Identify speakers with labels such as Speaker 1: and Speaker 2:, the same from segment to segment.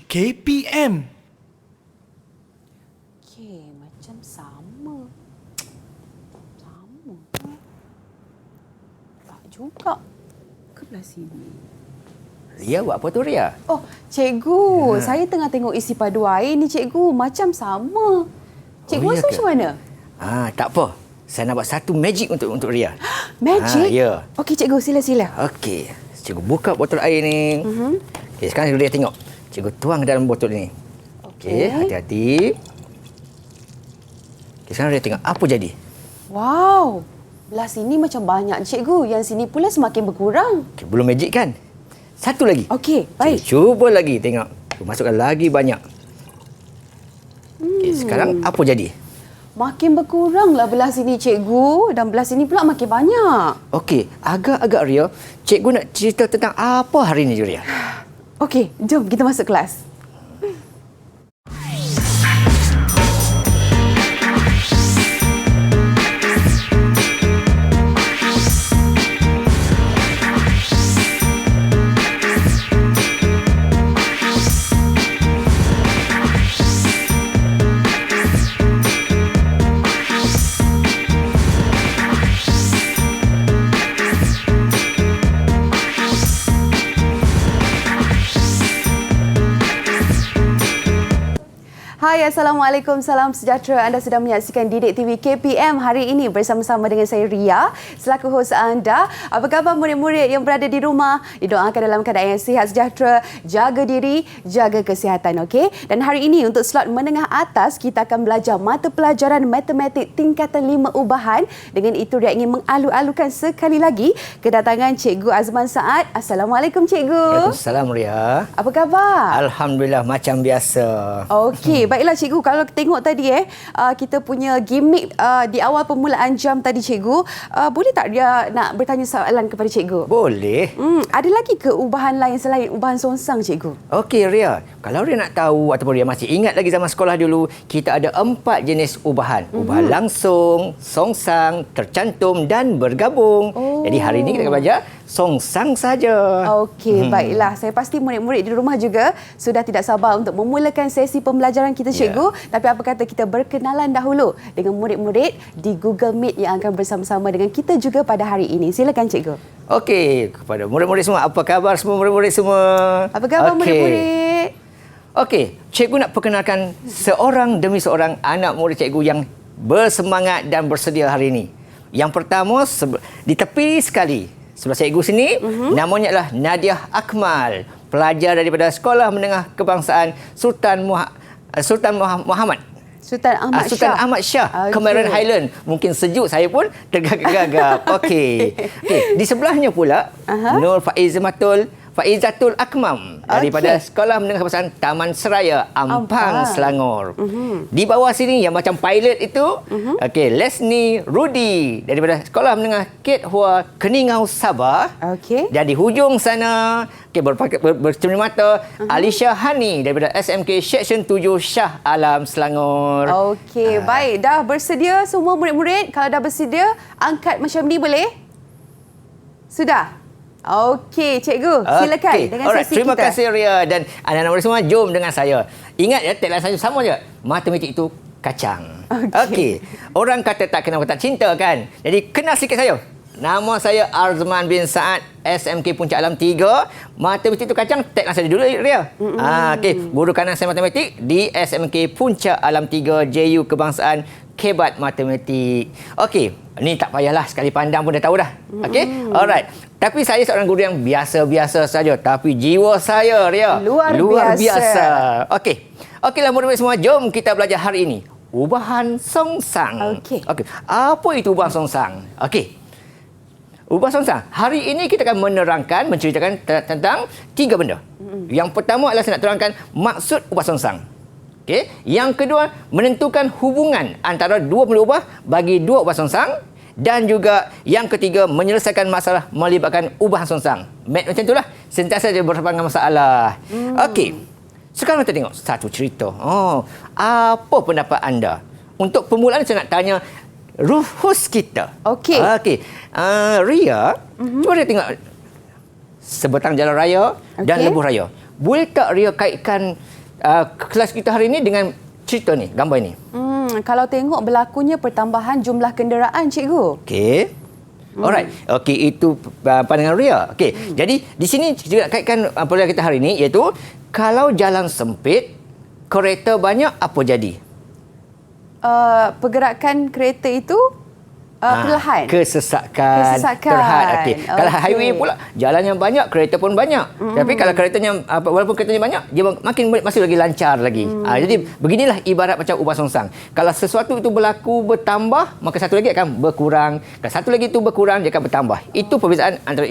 Speaker 1: KPM.
Speaker 2: Okey, macam sama. Sama ke? Tak juga. Ke belah sini.
Speaker 3: Ria buat apa tu, Ria?
Speaker 2: Oh, cikgu, saya tengah tengok isi padu air ni, cikgu. Macam sama. Cikgu
Speaker 3: Oh, ya
Speaker 2: rasa
Speaker 3: ke?
Speaker 2: macam mana?
Speaker 3: Tak apa. Saya nak buat satu magic untuk Ria.
Speaker 2: Magic?
Speaker 3: Ya.
Speaker 2: Okey, cikgu, sila-sila.
Speaker 3: Okey. Cikgu buka botol air ni. Okey, sekarang Ria tengok. Cikgu tuang dalam botol ni. Okey, hati-hati. Okey, sekarang Ria tengok apa jadi.
Speaker 2: Wow. Belah sini macam banyak, cikgu. Yang sini pula semakin berkurang.
Speaker 3: Okey, belum magic kan? Satu lagi.
Speaker 2: Okey, baik.
Speaker 3: Cikgu cuba lagi tengok. Masukkan lagi banyak. Okey, sekarang apa jadi?
Speaker 2: Makin berkuranglah belah sini, cikgu. Dan belah sini pula makin banyak.
Speaker 3: Okey, agak-agak Ria, cikgu nak cerita tentang apa hari ni, Ria?
Speaker 2: Okey, jom kita masuk kelas. Hai, Assalamualaikum, salam sejahtera. Anda sedang menyaksikan Didik TV KPM hari ini bersama-sama dengan saya Ria selaku hos anda. Apa khabar murid-murid yang berada di rumah? Didoakan dalam keadaan yang sihat sejahtera, jaga diri, jaga kesihatan, okey? Dan hari ini untuk slot menengah atas kita akan belajar mata pelajaran matematik tingkatan 5 ubahan. Dengan itu Ria ingin mengalu-alukan sekali lagi kedatangan Cikgu Azman Saad. Assalamualaikum cikgu.
Speaker 3: Waalaikumsalam, Ria.
Speaker 2: Apa khabar?
Speaker 3: Alhamdulillah macam biasa.
Speaker 2: Okey, baiklah cikgu. Kalau tengok tadi kita punya gimmick di awal permulaan jam tadi cikgu, boleh tak dia nak bertanya soalan kepada cikgu?
Speaker 3: Boleh.
Speaker 2: Ada lagi ke ubahan lain selain ubahan songsang cikgu?
Speaker 3: Okey, Ria. Kalau Ria nak tahu ataupun Ria masih ingat lagi zaman sekolah dulu, kita ada 4 jenis ubahan. Ubahan langsung, songsang, tercantum dan bergabung. Jadi hari ini kita akan belajar songsang saja.
Speaker 2: Okey, baiklah. Saya pasti murid-murid di rumah juga sudah tidak sabar untuk memulakan sesi pembelajaran kita cikgu. Tapi apa kata kita berkenalan dahulu dengan murid-murid di Google Meet yang akan bersama-sama dengan kita juga pada hari ini. Silakan cikgu.
Speaker 3: Okey, kepada murid-murid semua, apa khabar semua murid-murid semua?
Speaker 2: Apa khabar murid-murid?
Speaker 3: Okey, cikgu nak perkenalkan seorang demi seorang anak murid cikgu yang bersemangat dan bersedia hari ini. Yang pertama, di tepi sekali, sebelah cikgu sini, namanya adalah Nadiah Akmal, pelajar daripada Sekolah Menengah Kebangsaan Sultan Muhammad.
Speaker 2: Sultan Ahmad Shah.
Speaker 3: Sultan Ahmad Shah, Cameron Highland. Mungkin sejuk, saya pun tergagap-gagap. Okey. Di sebelahnya pula, Nur Faizatul Akmam daripada Sekolah Menengah Kebangsaan Taman Seraya, Ampang, Selangor. Di bawah sini yang macam pilot itu, Lesni Rudi daripada Sekolah Menengah Ket Hua, Keningau, Sabah. Dan di hujung sana, bercermin mata, Alisha Hani daripada SMK Seksyen 7 Shah Alam, Selangor.
Speaker 2: Okey, baik. Dah bersedia semua murid-murid? Kalau dah bersedia, angkat macam ni boleh? Sudah? Okey, cikgu. Silakan dengan sesi
Speaker 3: Terima
Speaker 2: kita.
Speaker 3: kasih, Ria. Dan anak-anak murid semua, jom dengan saya. Ingat ya, tagline saya sama je. Matematik itu kacang. Okey. Orang kata tak kenal tak cinta kan? Jadi, kenal sikit saya. Nama saya Azman bin Saad, SMK Puncak Alam 3. Matematik itu kacang, tagline saya dulu, Ria. Okey. Guru kanan saya matematik di SMK Puncak Alam 3, JU Kebangsaan Kebat Matematik. Okey, ni tak payahlah, sekali pandang pun dah tahu dah. Okey, alright. Tapi saya seorang guru yang biasa-biasa saja. Tapi jiwa saya, Ria, luar biasa. Okeylah murid-murid semua, jom kita belajar hari ini. Ubahan songsang. Okey. Apa itu ubahan songsang? Okey. Ubahan songsang. Hari ini kita akan menceritakan tentang 3 benda. Yang pertama adalah saya nak terangkan maksud ubahan songsang. Okey. Yang kedua, menentukan hubungan antara 2 benda ubah bagi 2 ubahan songsang. Dan juga yang ketiga, menyelesaikan masalah melibatkan ubahan songsang. Macam itulah, sentiasa dia berhadapan dengan masalah. Okey. Sekarang kita tengok satu cerita. Apa pendapat anda? Untuk permulaan saya nak tanya ruhus kita.
Speaker 2: Okey.
Speaker 3: Ria, cuba dia tengok sebatang jalan raya dan lebuh raya. Boleh tak Ria kaitkan kelas kita hari ini dengan cerita ni, gambar ni.
Speaker 2: Kalau tengok berlakunya pertambahan jumlah kenderaan, cikgu.
Speaker 3: Okey. Alright. Okey, itu pandangan Ria. Okey. Jadi di sini juga kaitkan pelajaran kita hari ini iaitu kalau jalan sempit, kereta banyak, apa jadi?
Speaker 2: Pergerakan kereta itu perlahan.
Speaker 3: Kesesakan. Terhad. Okey. Kalau highway pula jalan yang banyak, kereta pun banyak. Tapi kalau keretanya walaupun keretanya banyak, dia masih lagi lancar lagi. Jadi beginilah ibarat macam ubah songsang. Kalau sesuatu itu berlaku bertambah, maka satu lagi akan berkurang. Kalau satu lagi itu berkurang, dia akan bertambah. Itu perbezaan antara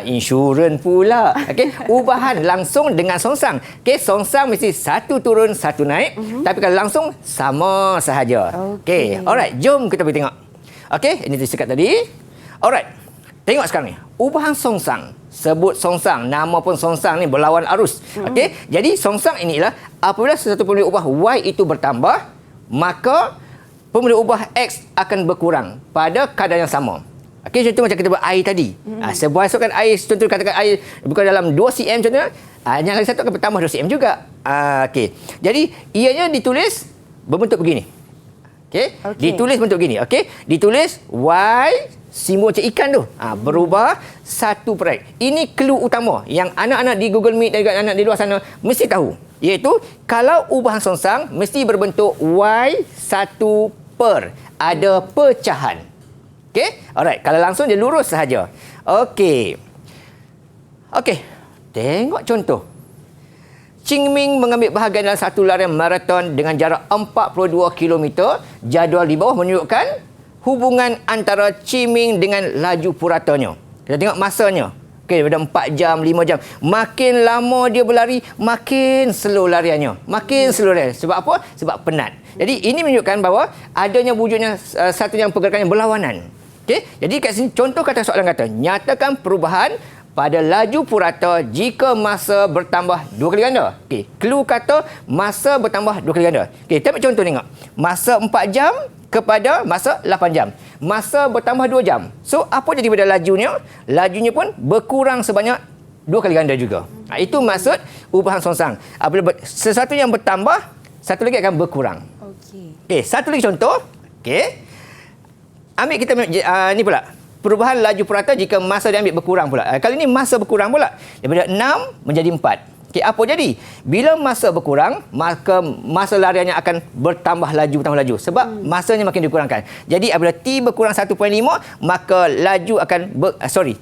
Speaker 3: insurans pula. Okey. Ubahan langsung dengan songsang. Okey, songsang mesti satu turun, satu naik. Tapi kalau langsung sama sahaja. Okey. Alright, jom kita pergi tengok. Okey, ini disingkat tadi. Alright. Tengok sekarang ni. Ubahan songsang. Sebut songsang. Nama pun songsang ni berlawan arus. Okey. Jadi songsang inilah apabila sesuatu pemerintah ubah Y itu bertambah, maka pemerintah ubah X akan berkurang pada kadar yang sama. Okey, contoh macam kita buat air tadi. Sebuah masukkan air, contoh katakan air bukan dalam 2 cm contohnya, yang lagi satu akan bertambah 2 cm juga. Okey. Jadi ianya ditulis berbentuk begini. Okay. Ditulis bentuk gini. Okey, ditulis Y simbol macam ikan tu. Berubah 1 perek. Ini clue utama yang anak-anak di Google Meet dan juga anak di luar sana mesti tahu. Iaitu kalau ubahan songsang mesti berbentuk Y1 per. Ada pecahan. Okey? Alright, kalau langsung dia lurus sahaja. Okey. Okey. Tengok contoh. Ching Ming mengambil bahagian dalam satu larian maraton dengan jarak 42 km. Jadual di bawah menunjukkan hubungan antara Ching Ming dengan laju puratanya. Kita tengok masanya. Okey, daripada 4 jam, 5 jam. Makin lama dia berlari, makin slow lariannya. Makin slow larian. Sebab apa? Sebab penat. Jadi ini menunjukkan bahawa adanya wujudnya satu yang pergerakan yang berlawanan. Okey, jadi kat sini contoh kata soalan kata, nyatakan perubahan pada laju purata jika masa bertambah 2 kali ganda. Okey, clue kata masa bertambah 2 kali ganda. Okey, kita ambil contoh tengok. Masa 4 jam kepada masa 8 jam. Masa bertambah 2 jam. So, apa jadi pada lajunya? Lajunya pun berkurang sebanyak 2 kali ganda juga. Itu maksud ubahan songsang. Apabila sesuatu yang bertambah, satu lagi akan berkurang. Okey, satu lagi contoh. Okey. Ambil kita ni pula. Perubahan laju purata jika masa dia ambil berkurang pula. Kali ini masa berkurang pula. Daripada 6 menjadi 4. Okey, apa jadi? Bila masa berkurang, maka masa lariannya akan bertambah laju. Sebab masanya makin dikurangkan. Jadi apabila T berkurang 1.5, maka laju akan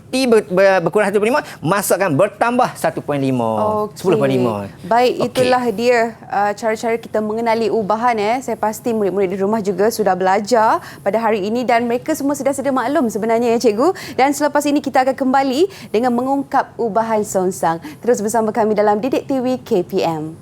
Speaker 3: T berkurang 1.5, masa akan bertambah 1.5. 10.5.
Speaker 2: Baik, itulah dia cara-cara kita mengenali ubahan. Saya pasti murid-murid di rumah juga sudah belajar pada hari ini dan mereka semua sudah sedia maklum sebenarnya ya cikgu. Dan selepas ini kita akan kembali dengan mengungkap ubahan songsang. Terus bersama kami dalam Didik TV KPM.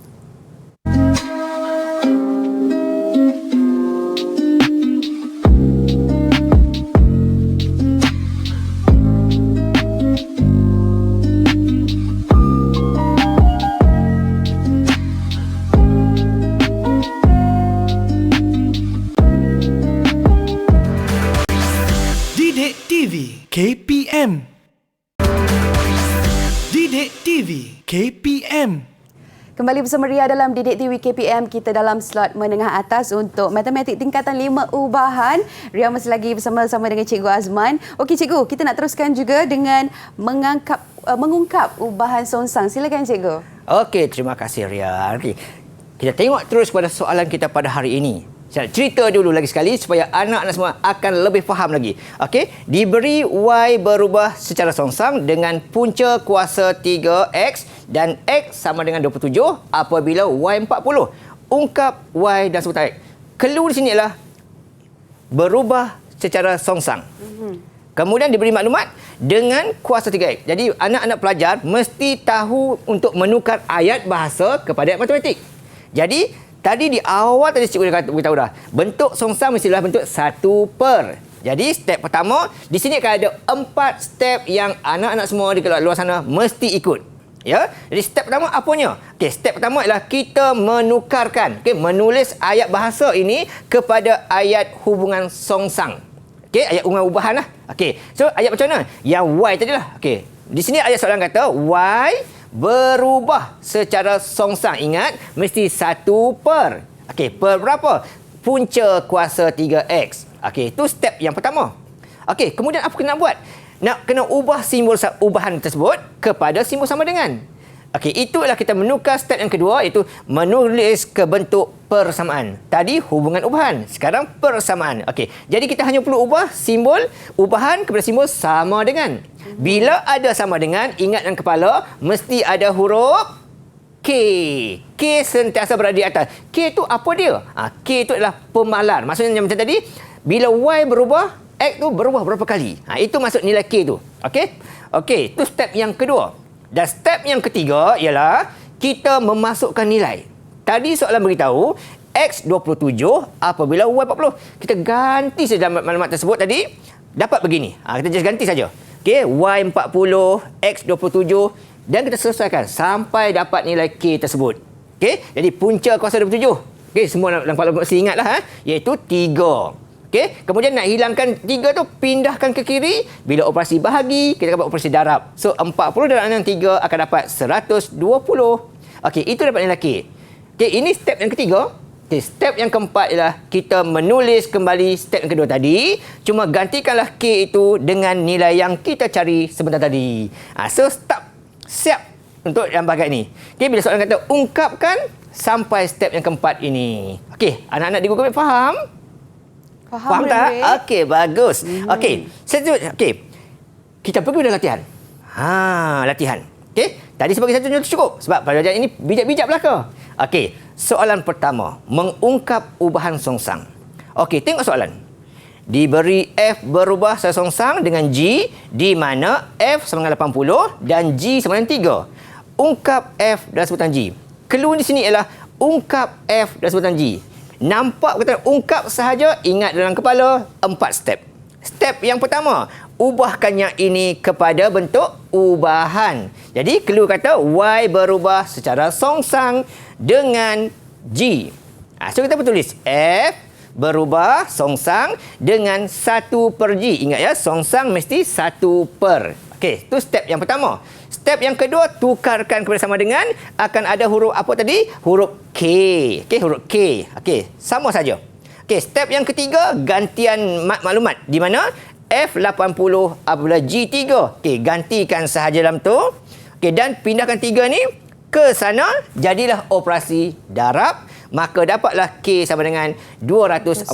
Speaker 1: Didik TV KPM. Didik TV KPM.
Speaker 2: Kembali bersama Ria dalam Didik TV KPM. Kita dalam slot menengah atas untuk matematik tingkatan 5 ubahan. Ria masih lagi bersama-sama dengan Cikgu Azman. Okey Cikgu, kita nak teruskan juga dengan mengungkap ubahan songsang. Silakan Cikgu.
Speaker 3: Okey, terima kasih Ria. Okay. Kita tengok terus pada soalan kita pada hari ini. Saya nak cerita dulu lagi sekali supaya anak-anak semua akan lebih faham lagi. Okey, diberi Y berubah secara songsang dengan punca kuasa 3X dan X sama dengan 27 apabila Y 40. Ungkap Y dan sebut X. Clue di sini adalah berubah secara songsang. Kemudian diberi maklumat dengan kuasa 3X. Jadi anak-anak pelajar mesti tahu untuk menukar ayat bahasa kepada ayat matematik. Jadi tadi di awal tadi cikgu dah beritahu dah. Bentuk songsang mestilah bentuk 1 per. Jadi step pertama, di sini akan ada 4 step yang anak-anak semua di luar sana mesti ikut. Ya. Jadi step pertama apanya? Okey, step pertama ialah kita menukarkan, menulis ayat bahasa ini kepada ayat hubungan songsang. Okey, ayat hubungan ubahan lah. Okey. So ayat macam mana? Yang Y tadilah. Okey. Di sini ayat soalan kata Y berubah secara songsang. Ingat, mesti 1 per. Okey, per berapa? Punca kuasa 3X. Okey, itu step yang pertama. Okey, kemudian apa kena buat? Nak kena ubah simbol ubahan tersebut kepada simbol sama dengan. Okey, itulah kita menukar step yang kedua, iaitu menulis ke bentuk persamaan. Tadi hubungan ubahan, sekarang persamaan. Okey, jadi kita hanya perlu ubah simbol ubahan kepada simbol sama dengan. Bila ada sama dengan, ingat dalam kepala, mesti ada huruf K. K sentiasa berada di atas. K tu apa dia? K tu adalah pemalar. Maksudnya macam tadi, bila Y berubah, X tu berubah berapa kali. Itu maksud nilai K tu. Okey? Okey, itu step yang kedua. Dan step yang ketiga ialah kita memasukkan nilai. Tadi soalan beritahu X 27 apabila Y 40. Kita ganti saja maklumat tersebut tadi. Dapat begini. Kita just ganti saja. Okey, Y 40, X 27 dan kita selesaikan sampai dapat nilai K tersebut. Okey, jadi punca kuasa 27. Okey, semua dalam kepala mesti ingatlah iaitu 3. Okey, kemudian nak hilangkan 3 tu, pindahkan ke kiri. Bila operasi bahagi, kita dapat operasi darab. So 40 darab dengan 3 akan dapat 120. Okey, itu dapat nilai K. Okey, ini step yang ketiga. Okey, step yang keempat ialah kita menulis kembali step yang kedua tadi. Cuma gantikanlah K itu dengan nilai yang kita cari sebentar tadi. So stop. Siap untuk yang bahagian ini. Okey, bila soalan kata ungkapkan sampai step yang keempat ini. Okey, anak-anak di Google Meet faham? Faham tak? Okey, bagus. Okey, okey. Kita pergi pada latihan. Latihan. Okey, tadi sebagai satu contoh cukup. Sebab pelajaran ini bijak-bijak belaka. Okey, soalan pertama, mengungkap ubahan songsang. Okey, tengok soalan. Diberi F berubah secara songsang dengan G, di mana F sama dengan 80 dan G sama dengan 3. Ungkap F dalam sebutan G. Clue di sini ialah ungkap F dalam sebutan G. Nampak kata ungkap sahaja, ingat dalam kepala 4 step. Step yang pertama, ubahkannya ini kepada bentuk ubahan. Jadi clue kata Y berubah secara songsang dengan G. So kita tulis F berubah songsang dengan 1 per G. Ingat ya, songsang mesti 1 per. Okey, itu step yang pertama. Step yang kedua, tukarkan kepada sama dengan, akan ada huruf apa tadi? Huruf K. Okey, huruf K. Okey, sama saja. Okey, step yang ketiga, gantian maklumat di mana F80 apabila G3. Okey, gantikan sahaja dalam tu. Okey, dan pindahkan 3 ni ke sana, jadilah operasi darab, maka dapatlah K sama dengan 240.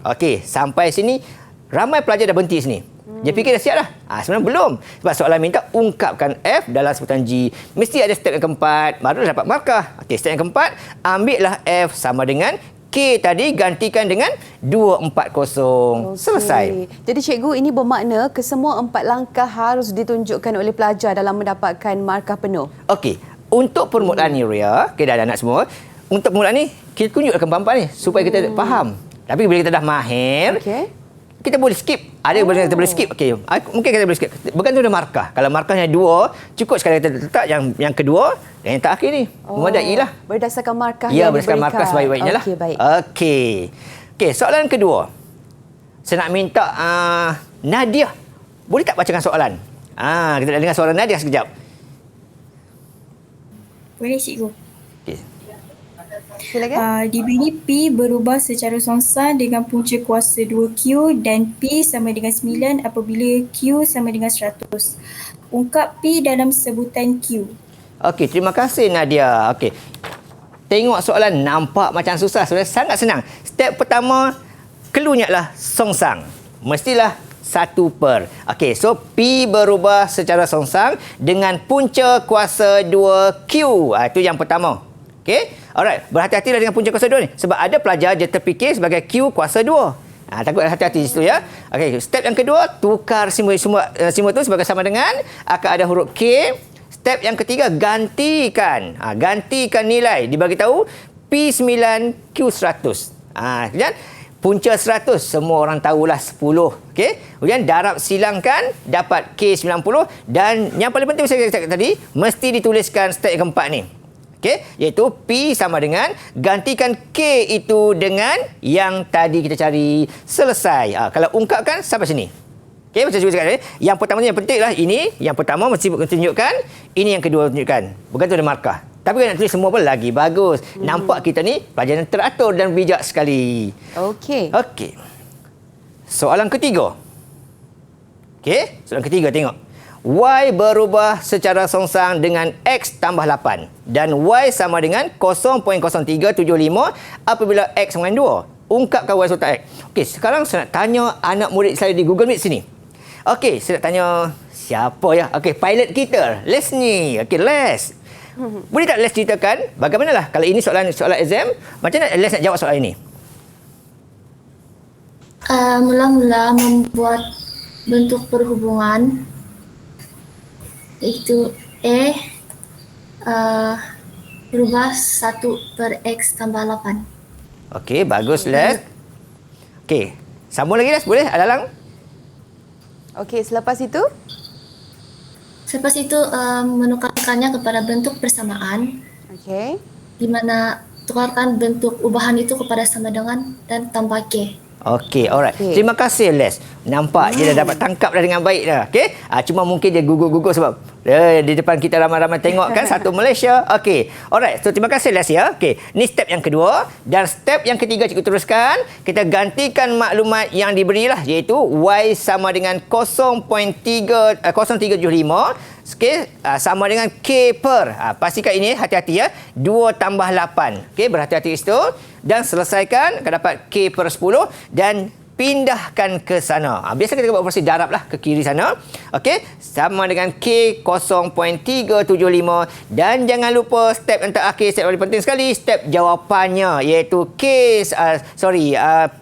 Speaker 3: Okey, sampai sini ramai pelajar dah berhenti sini. Dia fikir dah siap dah. Sebenarnya belum. Sebab soalan minta ungkapkan F dalam sebutan G. Mesti ada step yang keempat, baru dapat markah. Okey, step yang keempat, ambillah F sama dengan K tadi, gantikan dengan 240. Selesai.
Speaker 2: Jadi cikgu, ini bermakna kesemua 4 langkah harus ditunjukkan oleh pelajar dalam mendapatkan markah penuh.
Speaker 3: Okey, untuk permulaan ni Ria, dah ada anak semua. Untuk permulaan ni, kita tunjukkan gambar ni supaya kita faham. Tapi bila kita dah mahir, kita boleh skip. Ada yang kita boleh skip. Okey, mungkin kita boleh skip. Bergantung dengan markah. Kalau markahnya 2, cukup sekali kita letak yang kedua dan yang terakhir ni. Memadailah.
Speaker 2: Berdasarkan markah
Speaker 3: ya,
Speaker 2: yang
Speaker 3: berdasarkan
Speaker 2: diberikan.
Speaker 3: markah sebaik-baiknya lah.
Speaker 2: Okey, baik.
Speaker 3: Okey, soalan kedua. Saya nak minta Nadia. Boleh tak bacakan soalan? Kita nak dengar soalan Nadia sekejap.
Speaker 4: Boleh, cikgu.
Speaker 3: Okey.
Speaker 2: Silakan.
Speaker 4: Diberi P berubah secara songsang dengan punca kuasa 2Q dan P sama dengan 9 apabila Q sama dengan 100. Ungkap P dalam sebutan Q.
Speaker 3: Okey, terima kasih Nadia. Okey. Tengok soalan nampak macam susah, sebenarnya sangat senang. Step pertama, cluenya adalah songsang. Mestilah 1 per. Okey, so P berubah secara songsang dengan punca kuasa 2Q. Itu yang pertama. Okey. Alright, berhati-hatilah dengan punca kuasa 2 ni. Sebab ada pelajar dia terfikir sebagai Q kuasa 2. Takut hati-hati di situ ya. Okey, step yang kedua, tukar simbol tu sebagai sama dengan, akan ada huruf K. Step yang ketiga, gantikan. Gantikan nilai. Dibagi tahu P9 Q100. Kemudian punca 100, semua orang tahulah 10. Okey. Kemudian darab silangkan, dapat K90. Dan yang paling penting saya katakan tadi, mesti dituliskan step yang keempat ni. Okey, iaitu P sama dengan, gantikan K itu dengan yang tadi kita cari. Selesai. Kalau ungkapkan sampai sini. Okey, macam cikgu cakap tadi, yang pertama ni yang penting lah ini, yang pertama mesti tunjukkan, ini yang kedua tunjukkan. Bergantung dengan markah. Tapi kalau nak tulis semua pun lagi bagus. Nampak kita ni pelajaran teratur dan bijak sekali.
Speaker 2: Okey.
Speaker 3: Okey. Soalan ketiga. Okey, soalan ketiga tengok. Y berubah secara songsang dengan X tambah 8 dan Y sama dengan 0.0375 apabila X sama dengan 2. Ungkapkan Y serta X. Okey, sekarang saya nak tanya anak murid saya di Google Meet sini. Okey, saya nak tanya siapa ya? Okey, pilot kita, Les ni. Okey, Les. Boleh tak Les ceritakan bagaimanalah kalau ini soalan exam, macam mana Les nak jawab soalan ini?
Speaker 5: Mula-mula membuat bentuk perhubungan iaitu berubah 1 per X tambah 8.
Speaker 3: Okey, bagus Les. Okey, sambung lagi Les, boleh? Adalang?
Speaker 2: Okey, selepas itu?
Speaker 5: Selepas itu menukarkannya kepada bentuk persamaan
Speaker 2: Okey.
Speaker 5: di mana tukarkan bentuk ubahan itu kepada sama dengan dan tambah K.
Speaker 3: Okey, alright.
Speaker 2: Okey.
Speaker 3: Terima kasih Les. Nampak dia dah dapat tangkap dah dengan baik dah. Okey. Cuma mungkin dia gugur-gugur sebab di depan kita ramai-ramai tengok kan satu Malaysia. Okey. Alright. So terima kasih Les ya. Okey. Ni step yang kedua dan step yang ketiga cikgu teruskan. Kita gantikan maklumat yang diberilah iaitu Y sama dengan 0.375 Okey, sama dengan K per. Pastikan ini hati-hati ya. 2 tambah 8. Okey, berhati-hati itu. Dan selesaikan, akan dapat K per 10 dan pindahkan ke sana. Biasa kita buat operasi darab lah ke kiri sana. Okey, sama dengan K 0.375 dan jangan lupa step yang terakhir, step yang paling penting sekali, step jawapannya iaitu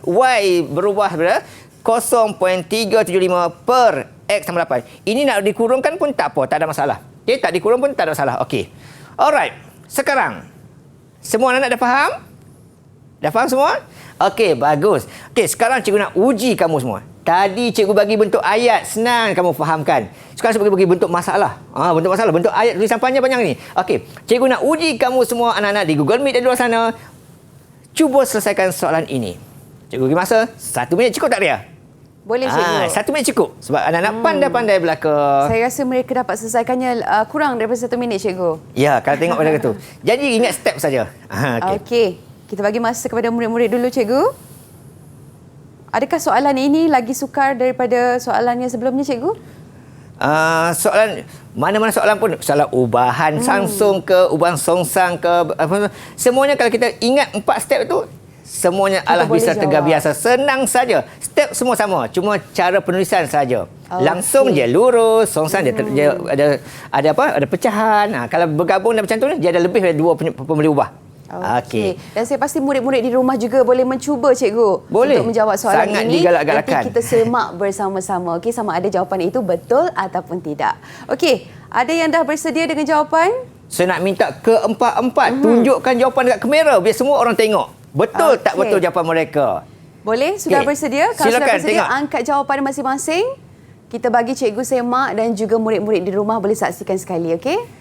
Speaker 3: Y berubah pada 0.375 per X tambah 8. Ini nak dikurungkan pun tak apa, tak ada masalah. Okey, tak dikurung pun tak ada masalah. Okey. Alright. Sekarang semua anak dah faham? Dah faham semua? Okey, bagus. Okey, sekarang cikgu nak uji kamu semua. Tadi cikgu bagi bentuk ayat, senang kamu fahamkan. Sekarang saya bagi bentuk masalah. Bentuk masalah, bentuk ayat tulisan panjang-panjang ni. Okey, cikgu nak uji kamu semua anak-anak di Google Meet dan di luar sana. Cuba selesaikan soalan ini. Cikgu bagi masa 1 minit cukup tak Ria?
Speaker 2: Boleh cikgu.
Speaker 3: 1 minit cukup. Sebab anak-anak pandai-pandai belaka.
Speaker 2: Saya rasa mereka dapat selesaikannya kurang daripada 1 minit cikgu.
Speaker 3: Ya, kalau tengok pada tu. Jadi ingat step saja.
Speaker 2: Okey. Kita bagi masa kepada murid-murid dulu cikgu. Adakah soalan ini lagi sukar daripada soalan yang sebelumnya cikgu?
Speaker 3: Soalan mana-mana soalan pun, soalan ubahan Samsung ke, ubahan songsang ke, semuanya kalau kita ingat 4 step tu, semuanya
Speaker 2: Kita
Speaker 3: bisa
Speaker 2: boleh
Speaker 3: terbiasa. Senang saja. Step semua sama, cuma cara penulisan saja. Langsung
Speaker 2: Okey.
Speaker 3: je lurus, songsang dia ada pecahan. Kalau bergabung dan macam tu dia ada lebih dari 2 pembeli ubah.
Speaker 2: Okey. Dan saya pasti murid-murid di rumah juga boleh mencuba cikgu
Speaker 3: Boleh.
Speaker 2: untuk menjawab soalan
Speaker 3: Sangat
Speaker 2: ini.
Speaker 3: digalak-galakkan.
Speaker 2: Nanti kita semak bersama-sama. Okey, sama ada jawapan itu betul ataupun tidak. Okey, ada yang dah bersedia dengan jawapan?
Speaker 3: Saya nak minta keempat-empat tunjukkan jawapan dekat kamera biar semua orang tengok. Betul tak
Speaker 2: Okey.
Speaker 3: betul jawapan mereka?
Speaker 2: Boleh? Sudah
Speaker 3: Okey.
Speaker 2: bersedia? Kalau
Speaker 3: Silakan,
Speaker 2: sudah bersedia,
Speaker 3: tengok.
Speaker 2: angkat jawapan masing-masing. Kita bagi cikgu semak dan juga murid-murid di rumah boleh saksikan sekali, okey?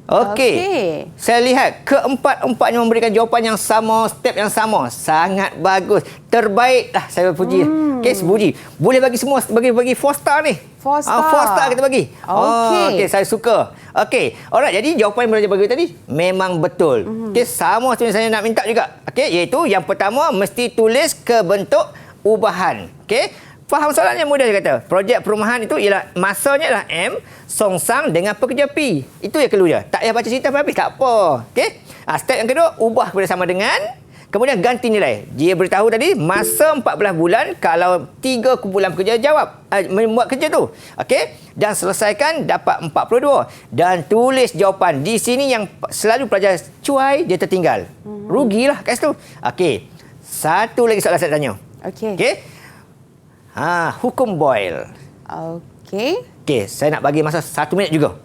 Speaker 3: Okey.
Speaker 2: Okey.
Speaker 3: Saya lihat keempat-empatnya memberikan jawapan yang sama, step yang sama. Sangat bagus. Terbaiklah saya puji. Okey, sepuji. Boleh bagi semua, bagi 4 star ni.
Speaker 2: 4 star.
Speaker 3: 4 star kita bagi.
Speaker 2: Okey.
Speaker 3: Okey, saya suka. Okey. Alright, jadi jawapan yang belajar bagi tadi memang betul. Okey, sama seperti saya nak minta juga. Okey, iaitu yang pertama mesti tulis ke bentuk ubahan. Okey. Faham soalannya mudah dia kata. Projek perumahan itu ialah masanya adalah M songsang dengan pekerja P. Itu yang clue dia. Tak payah baca cerita sampai habis, tak apa. Okey. Step yang kedua, ubah kepada sama dengan. Kemudian ganti nilai. Dia beritahu tadi masa 14 bulan kalau 3 kumpulan pekerja membuat kerja tu. Okey. Dan selesaikan dapat 42. Dan tulis jawapan. Di sini yang selalu pelajar cuai dia tertinggal. Rugilah kat situ. Okey. Satu lagi soalan saya tanya.
Speaker 2: Okey.
Speaker 3: Okey. Hukum Boyle.
Speaker 2: Okey.
Speaker 3: Okey, saya nak bagi masa 1 minit juga.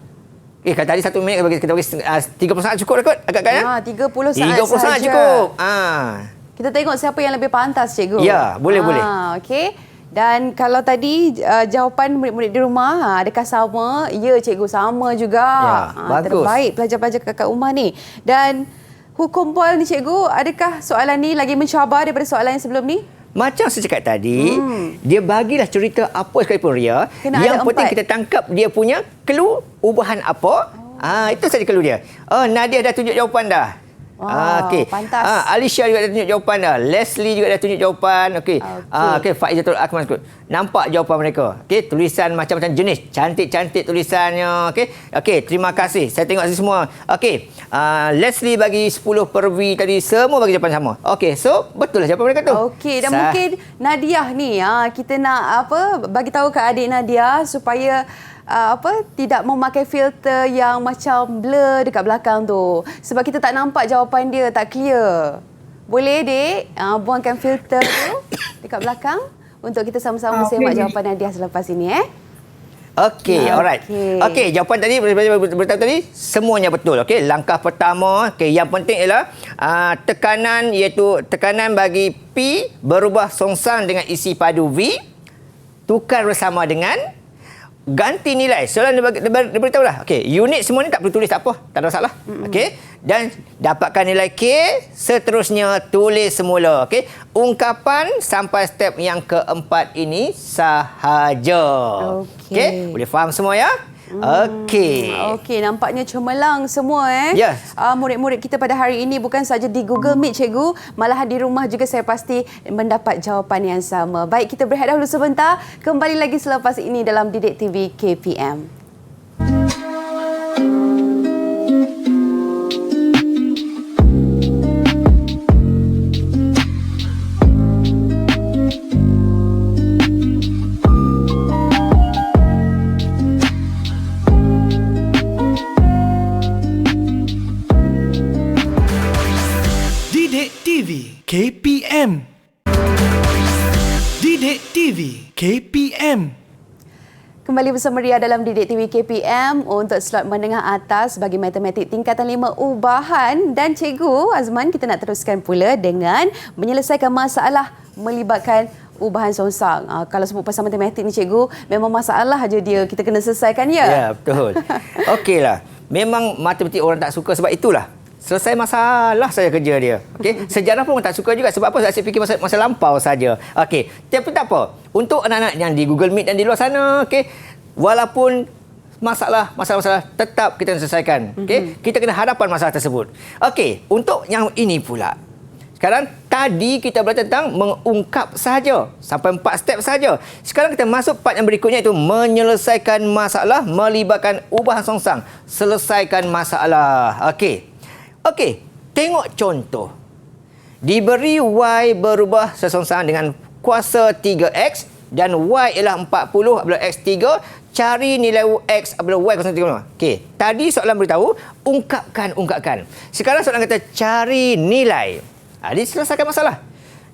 Speaker 3: Kalau tadi 1 minit kita bagi 30 saat cukup kot agak-agak ya?
Speaker 2: 30 saat
Speaker 3: 30 saat
Speaker 2: sahaja.
Speaker 3: cukup.
Speaker 2: Kita tengok siapa yang lebih pantas, cikgu.
Speaker 3: Ya, boleh.
Speaker 2: Okey. Dan kalau tadi jawapan murid-murid di rumah, adakah sama? Ya, cikgu, sama juga.
Speaker 3: Ya, bagus.
Speaker 2: Terbaik pelajar-pelajar kakak Umar ni. Dan hukum Boyle ni, cikgu, adakah soalan ni lagi mencabar daripada soalan yang sebelum ni?
Speaker 3: Macam saya cakap tadi, dia bagilah cerita apa sekalipun Ria.
Speaker 2: Kena
Speaker 3: yang
Speaker 2: ada
Speaker 3: penting
Speaker 2: 4.
Speaker 3: kita tangkap dia punya clue ubahan apa. Itu saja clue dia. Nadia dah tunjuk jawapan dah.
Speaker 2: Wow,
Speaker 3: Okey.
Speaker 2: pantas.
Speaker 3: Alicia juga dah tunjuk jawapan dah. Leslie juga dah tunjuk jawapan. Okey. Okey, Faizatul Akmal. Nampak jawapan mereka. Okey, tulisan macam-macam jenis. Cantik-cantik tulisannya. Okey. Okey, terima kasih. Saya tengok semua. Okey. Leslie bagi 10 pervi tadi. Semua bagi jawapan sama. Okey, so betul lah jawapan mereka tu.
Speaker 2: Okey, dan mungkin Nadia ni kita nak bagi tahu ke adik Nadia supaya tidak memakai filter yang macam blur dekat belakang tu. Sebab kita tak nampak jawapan dia, tak clear. Boleh, Dek, buangkan filter tu dekat belakang untuk kita sama-sama semak jawapan Nadia selepas ini,
Speaker 3: Okey, alright. Okey, jawapan tadi beritahu tadi semuanya betul. Okey, langkah pertama, yang penting ialah tekanan, iaitu tekanan bagi P berubah songsang dengan isi padu V, tukar bersama dengan ganti nilai. Soalan dia beritahu lah. Okey, unit semua ni tak perlu tulis, tak apa. Tak ada masalah. Okey. Dan dapatkan nilai K, seterusnya tulis semula. Okey. Ungkapan sampai step yang keempat ini sahaja. Okey. Boleh faham semua ya? Okey.
Speaker 2: Okey, nampaknya cemerlang semua
Speaker 3: Yes.
Speaker 2: Murid-murid kita pada hari ini bukan saja di Google Meet cikgu, malahan di rumah juga saya pasti mendapat jawapan yang sama. Baik, kita berehat dahulu sebentar. Kembali lagi selepas ini dalam Didik TV KPM.
Speaker 1: Didik TV KPM. Didik TV KPM.
Speaker 2: Kembali bersama Ria dalam Didik TV KPM untuk slot menengah atas bagi matematik tingkatan 5 ubahan. Dan Cikgu Azman, kita nak teruskan pula dengan menyelesaikan masalah melibatkan ubahan songsang. Kalau sebut pasal matematik ni Cikgu, memang masalah aja dia kita kena selesaikan ya?
Speaker 3: Ya, betul. Okeylah. Memang matematik orang tak suka sebab itulah. Selesai masalah saja kerja dia. Okey, sejarah pun orang tak suka juga sebab apa? Asyik fikir masa lampau saja. Okey, tapi tak apa. Untuk anak-anak yang di Google Meet dan di luar sana, okey, walaupun masalah tetap kita selesaikan. Okey, kita kena hadapan masalah tersebut. Okey, untuk yang ini pula. Sekarang tadi kita belajar tentang mengungkap sahaja sampai 4 step saja. Sekarang kita masuk part yang berikutnya, iaitu menyelesaikan masalah melibatkan ubahan songsang. Selesaikan masalah. Okey, tengok contoh. Diberi Y berubah sesongsang dengan kuasa 3X dan Y ialah 40 apabila X 3. Cari nilai X apabila Y kosong 3. Okey, tadi soalan beritahu ungkapkan. Sekarang soalan kata cari nilai. Jadi selesaikan masalah.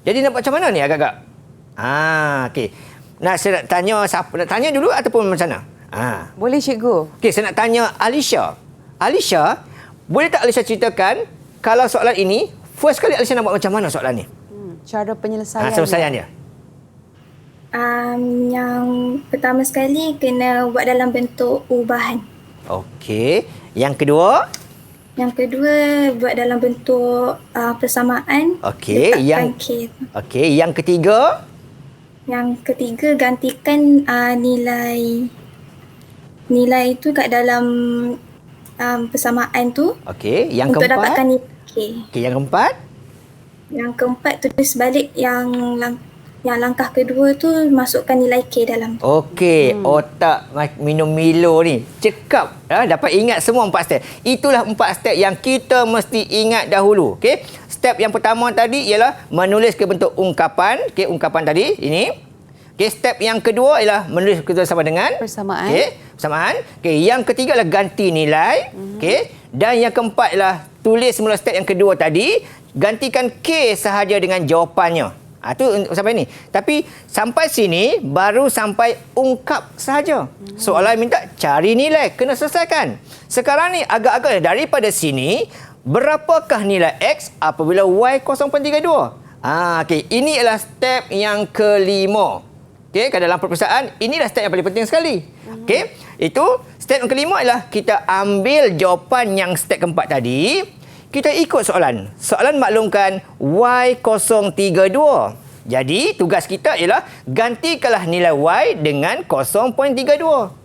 Speaker 3: Jadi nak buat macam mana ni agak-agak? Okey. Nak saya nak tanya siapa? Nak tanya dulu ataupun macam mana?
Speaker 2: Boleh Cikgu.
Speaker 3: Okey, saya nak tanya Alicia. Alicia, boleh tak Alicia ceritakan kalau soalan ini, first kali Alicia nak buat macam mana soalan ni?
Speaker 2: Cara penyelesaian.
Speaker 3: Penyelesaian dia.
Speaker 4: Yang pertama sekali kena buat dalam bentuk ubahan.
Speaker 3: Okey. Yang kedua?
Speaker 4: Yang kedua buat dalam bentuk persamaan.
Speaker 3: Okey.
Speaker 4: Letakkan K.
Speaker 3: Okey. Yang ketiga?
Speaker 4: Yang ketiga gantikan nilai itu kat dalam persamaan tu.
Speaker 3: Okey. Yang
Speaker 4: untuk
Speaker 3: keempat?
Speaker 4: Dapatkan nilai K.
Speaker 3: Okey. Yang keempat?
Speaker 4: Yang keempat tulis balik yang langkah kedua tu masukkan nilai K dalam tu.
Speaker 3: Okey, otak minum Milo ni cekap, dapat ingat semua 4 step. Itulah 4 step yang kita mesti ingat dahulu. Okey, step yang pertama tadi ialah menulis ke bentuk ungkapan. Okey, ungkapan tadi ini. Okey, step yang kedua ialah menulis sama dengan
Speaker 2: Persamaan.
Speaker 3: Okey, persamaan. Okey, yang ketiga ialah ganti nilai. Okey, dan yang keempat ialah tulis semula step yang kedua tadi, gantikan K sahaja dengan jawapannya. Itu sampai ni. Tapi sampai sini baru sampai ungkap sahaja. Soalan minta cari nilai, kena selesaikan. Sekarang ni agak-agak daripada sini, berapakah nilai X apabila Y 0.32? Okey, ini adalah step yang kelima. Okey, dalam peperiksaan inilah step yang paling penting sekali. Okey, itu step yang kelima ialah kita ambil jawapan yang step keempat tadi. Kita ikut soalan. Soalan maklumkan Y032. Jadi, tugas kita ialah gantikanlah nilai Y dengan 0.32.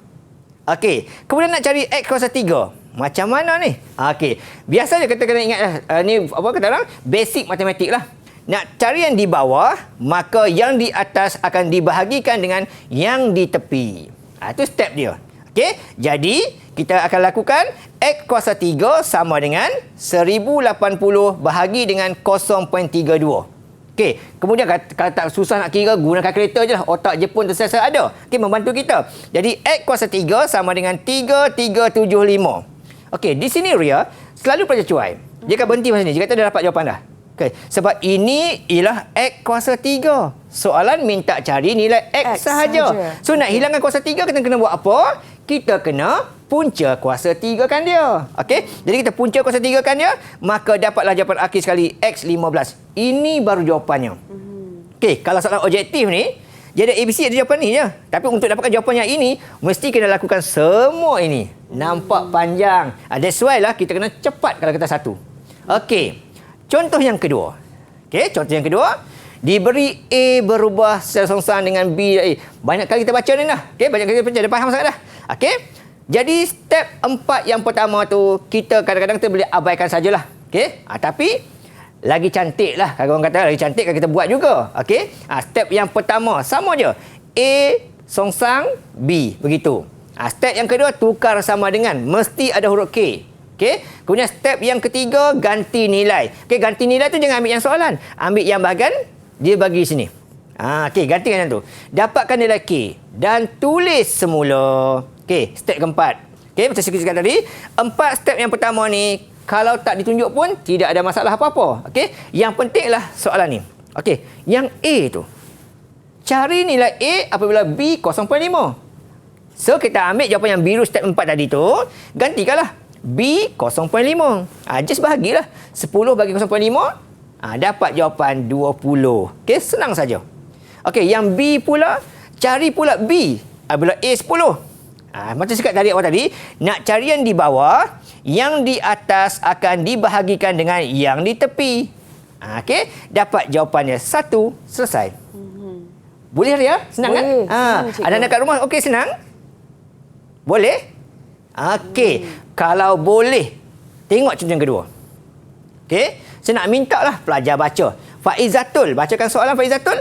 Speaker 3: Okey, kemudian nak cari X kuasa 3. Macam mana ni? Okey, biasa je kita kena ingat ni apa kata orang? Basic matematik lah. Nak cari yang di bawah, maka yang di atas akan dibahagikan dengan yang di tepi. Itu step dia. Okey, jadi kita akan lakukan X kuasa 3 sama dengan 1080 bahagi dengan 0.32. Okey, kemudian kalau tak susah nak kira, guna kalkulator je lah. Otak Jepun tersiasa ada. Okey, membantu kita. Jadi X kuasa 3 sama dengan 3375. Okey, di sini Ria selalu pelajar cuai. Dia akan berhenti macam ni. Dia kata dah dapat jawapan dah. Okay. Sebab ini ialah X kuasa 3. Soalan minta cari nilai X sahaja. So nak hilangkan kuasa 3, kita kena buat apa? Kita kena punca kuasa 3 kan dia. Okey. Jadi kita punca kuasa 3 kan dia, maka dapatlah jawapan akhir sekali X15. Ini baru jawapannya. Okey, kalau soalan objektif ni, dia ada ABC, ada jawapan ni je. Tapi untuk dapatkan jawapan yang ini, mesti kena lakukan semua ini. Nampak panjang. That's why lah kita kena cepat kalau kita satu. Okey. Contoh yang kedua. Okey, contoh yang kedua. Diberi A berubah secara songsang dengan B. Banyak kali kita baca ni dah. Okey, banyak kali kita baca. Dah faham sangat dah. Okey. Jadi, step 4 yang pertama tu, kita kadang-kadang kita boleh abaikan sajalah. Okey. Tapi, lagi cantik lah. Kalau orang kata lagi cantik, kalau kita buat juga. Okey. Step yang pertama, sama je. A songsang B. Begitu. Step yang kedua, tukar sama dengan. Mesti ada huruf K. Okey. Kemudian step yang ketiga, ganti nilai. Okey, ganti nilai tu jangan ambil yang soalan. Ambil yang bahagian dia bagi sini. Okey, gantikan yang tu. Dapatkan nilai K dan tulis semula. Okey, step keempat. Okey, macam saya cakap tadi, 4 step yang pertama ni kalau tak ditunjuk pun tidak ada masalah apa-apa. Okey, yang pentinglah soalan ni. Okey, yang A tu. Cari nilai A apabila B 0.5. So, kita ambil jawapan yang biru step 4 tadi tu, gantikanlah. B 0.5. Just bahagilah. 10 bagi 0.5. Dapat jawapan 20. Okey, senang saja. Okey, yang B pula, cari pula B apabila A 10. Macam cakap tadi awal tadi, nak cari yang di bawah, yang di atas akan dibahagikan dengan yang di tepi. Okey, dapat jawapannya 1. Selesai. Boleh Ria? Senang
Speaker 2: boleh,
Speaker 3: kan?
Speaker 2: senang,
Speaker 3: Anak-anak kat rumah okey senang? Boleh? Okey, kalau boleh, tengok contoh yang kedua. Okey, saya nak minta lah pelajar baca. Faizatul, bacakan soalan Faizatul.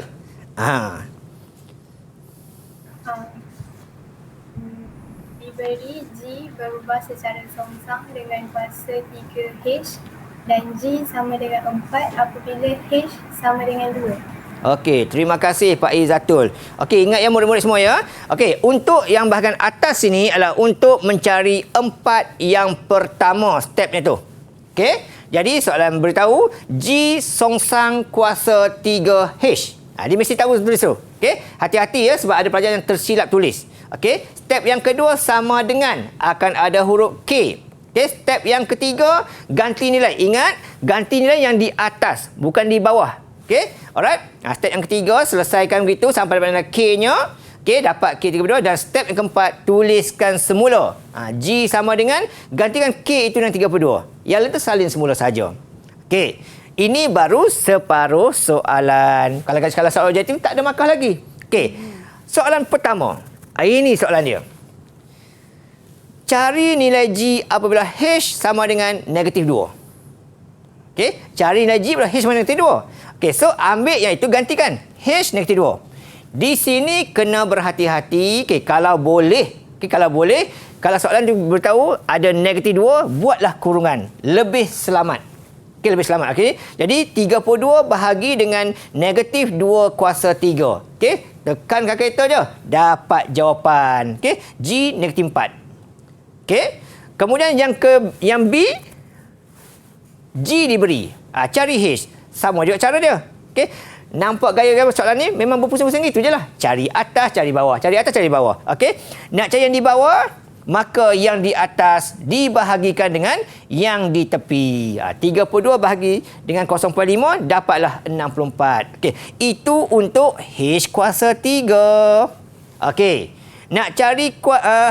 Speaker 6: Diberi G berubah secara songsang dengan kuasa 3H dan G sama dengan 4 apabila H sama dengan 2.
Speaker 3: Okey, terima kasih Pak Izatul. Okey, ingat ya murid-murid semua ya. Okey, untuk yang bahagian atas sini adalah untuk mencari 4 yang pertama stepnya tu. Okey, jadi soalan beritahu G songsang kuasa 3H. Dia mesti tahu tulis tu. Okey, hati-hati ya sebab ada pelajar yang tersilap tulis. Okey, step yang kedua sama dengan akan ada huruf K. Okey, step yang ketiga ganti nilai. Ingat, ganti nilai yang di atas, bukan di bawah. Okey, alright. Step yang ketiga, selesaikan begitu sampai pada K-nya. Okey, dapat K32 dan step yang keempat, tuliskan semula. G sama dengan, gantikan K itu dengan 32. Yang lain tu salin semula saja. Okey, ini baru separuh soalan. Kalau soalan objektif, tak ada markah lagi. Okey, soalan pertama. Ini soalan dia. Cari nilai G apabila H sama dengan negatif 2. Okey, cari nilai G apabila H sama dengan negatif 2. Okey, so ambil yang itu gantikan. H negatif 2. Di sini kena berhati-hati. Okey, kalau boleh. Okey, kalau soalan tu beritahu ada negatif 2, buatlah kurungan. Lebih selamat. Okey, lebih selamat. Okey. Jadi 32 bahagi dengan negatif 2 kuasa 3. Okey, tekan kalkulator je. Dapat jawapan. Okey, G negatif 4. Okey. Kemudian yang B, G diberi. Cari H. Sama juga cara dia. Okey. Nampak gaya soalan ni memang berpusing-pusing gitu je lah. Cari atas, cari bawah. Cari atas, cari bawah. Okey. Nak cari yang di bawah, maka yang di atas dibahagikan dengan yang di tepi. 32 bahagi dengan 0.5 dapatlah 64. Okey. Itu untuk H kuasa 3. Okey. Nak cari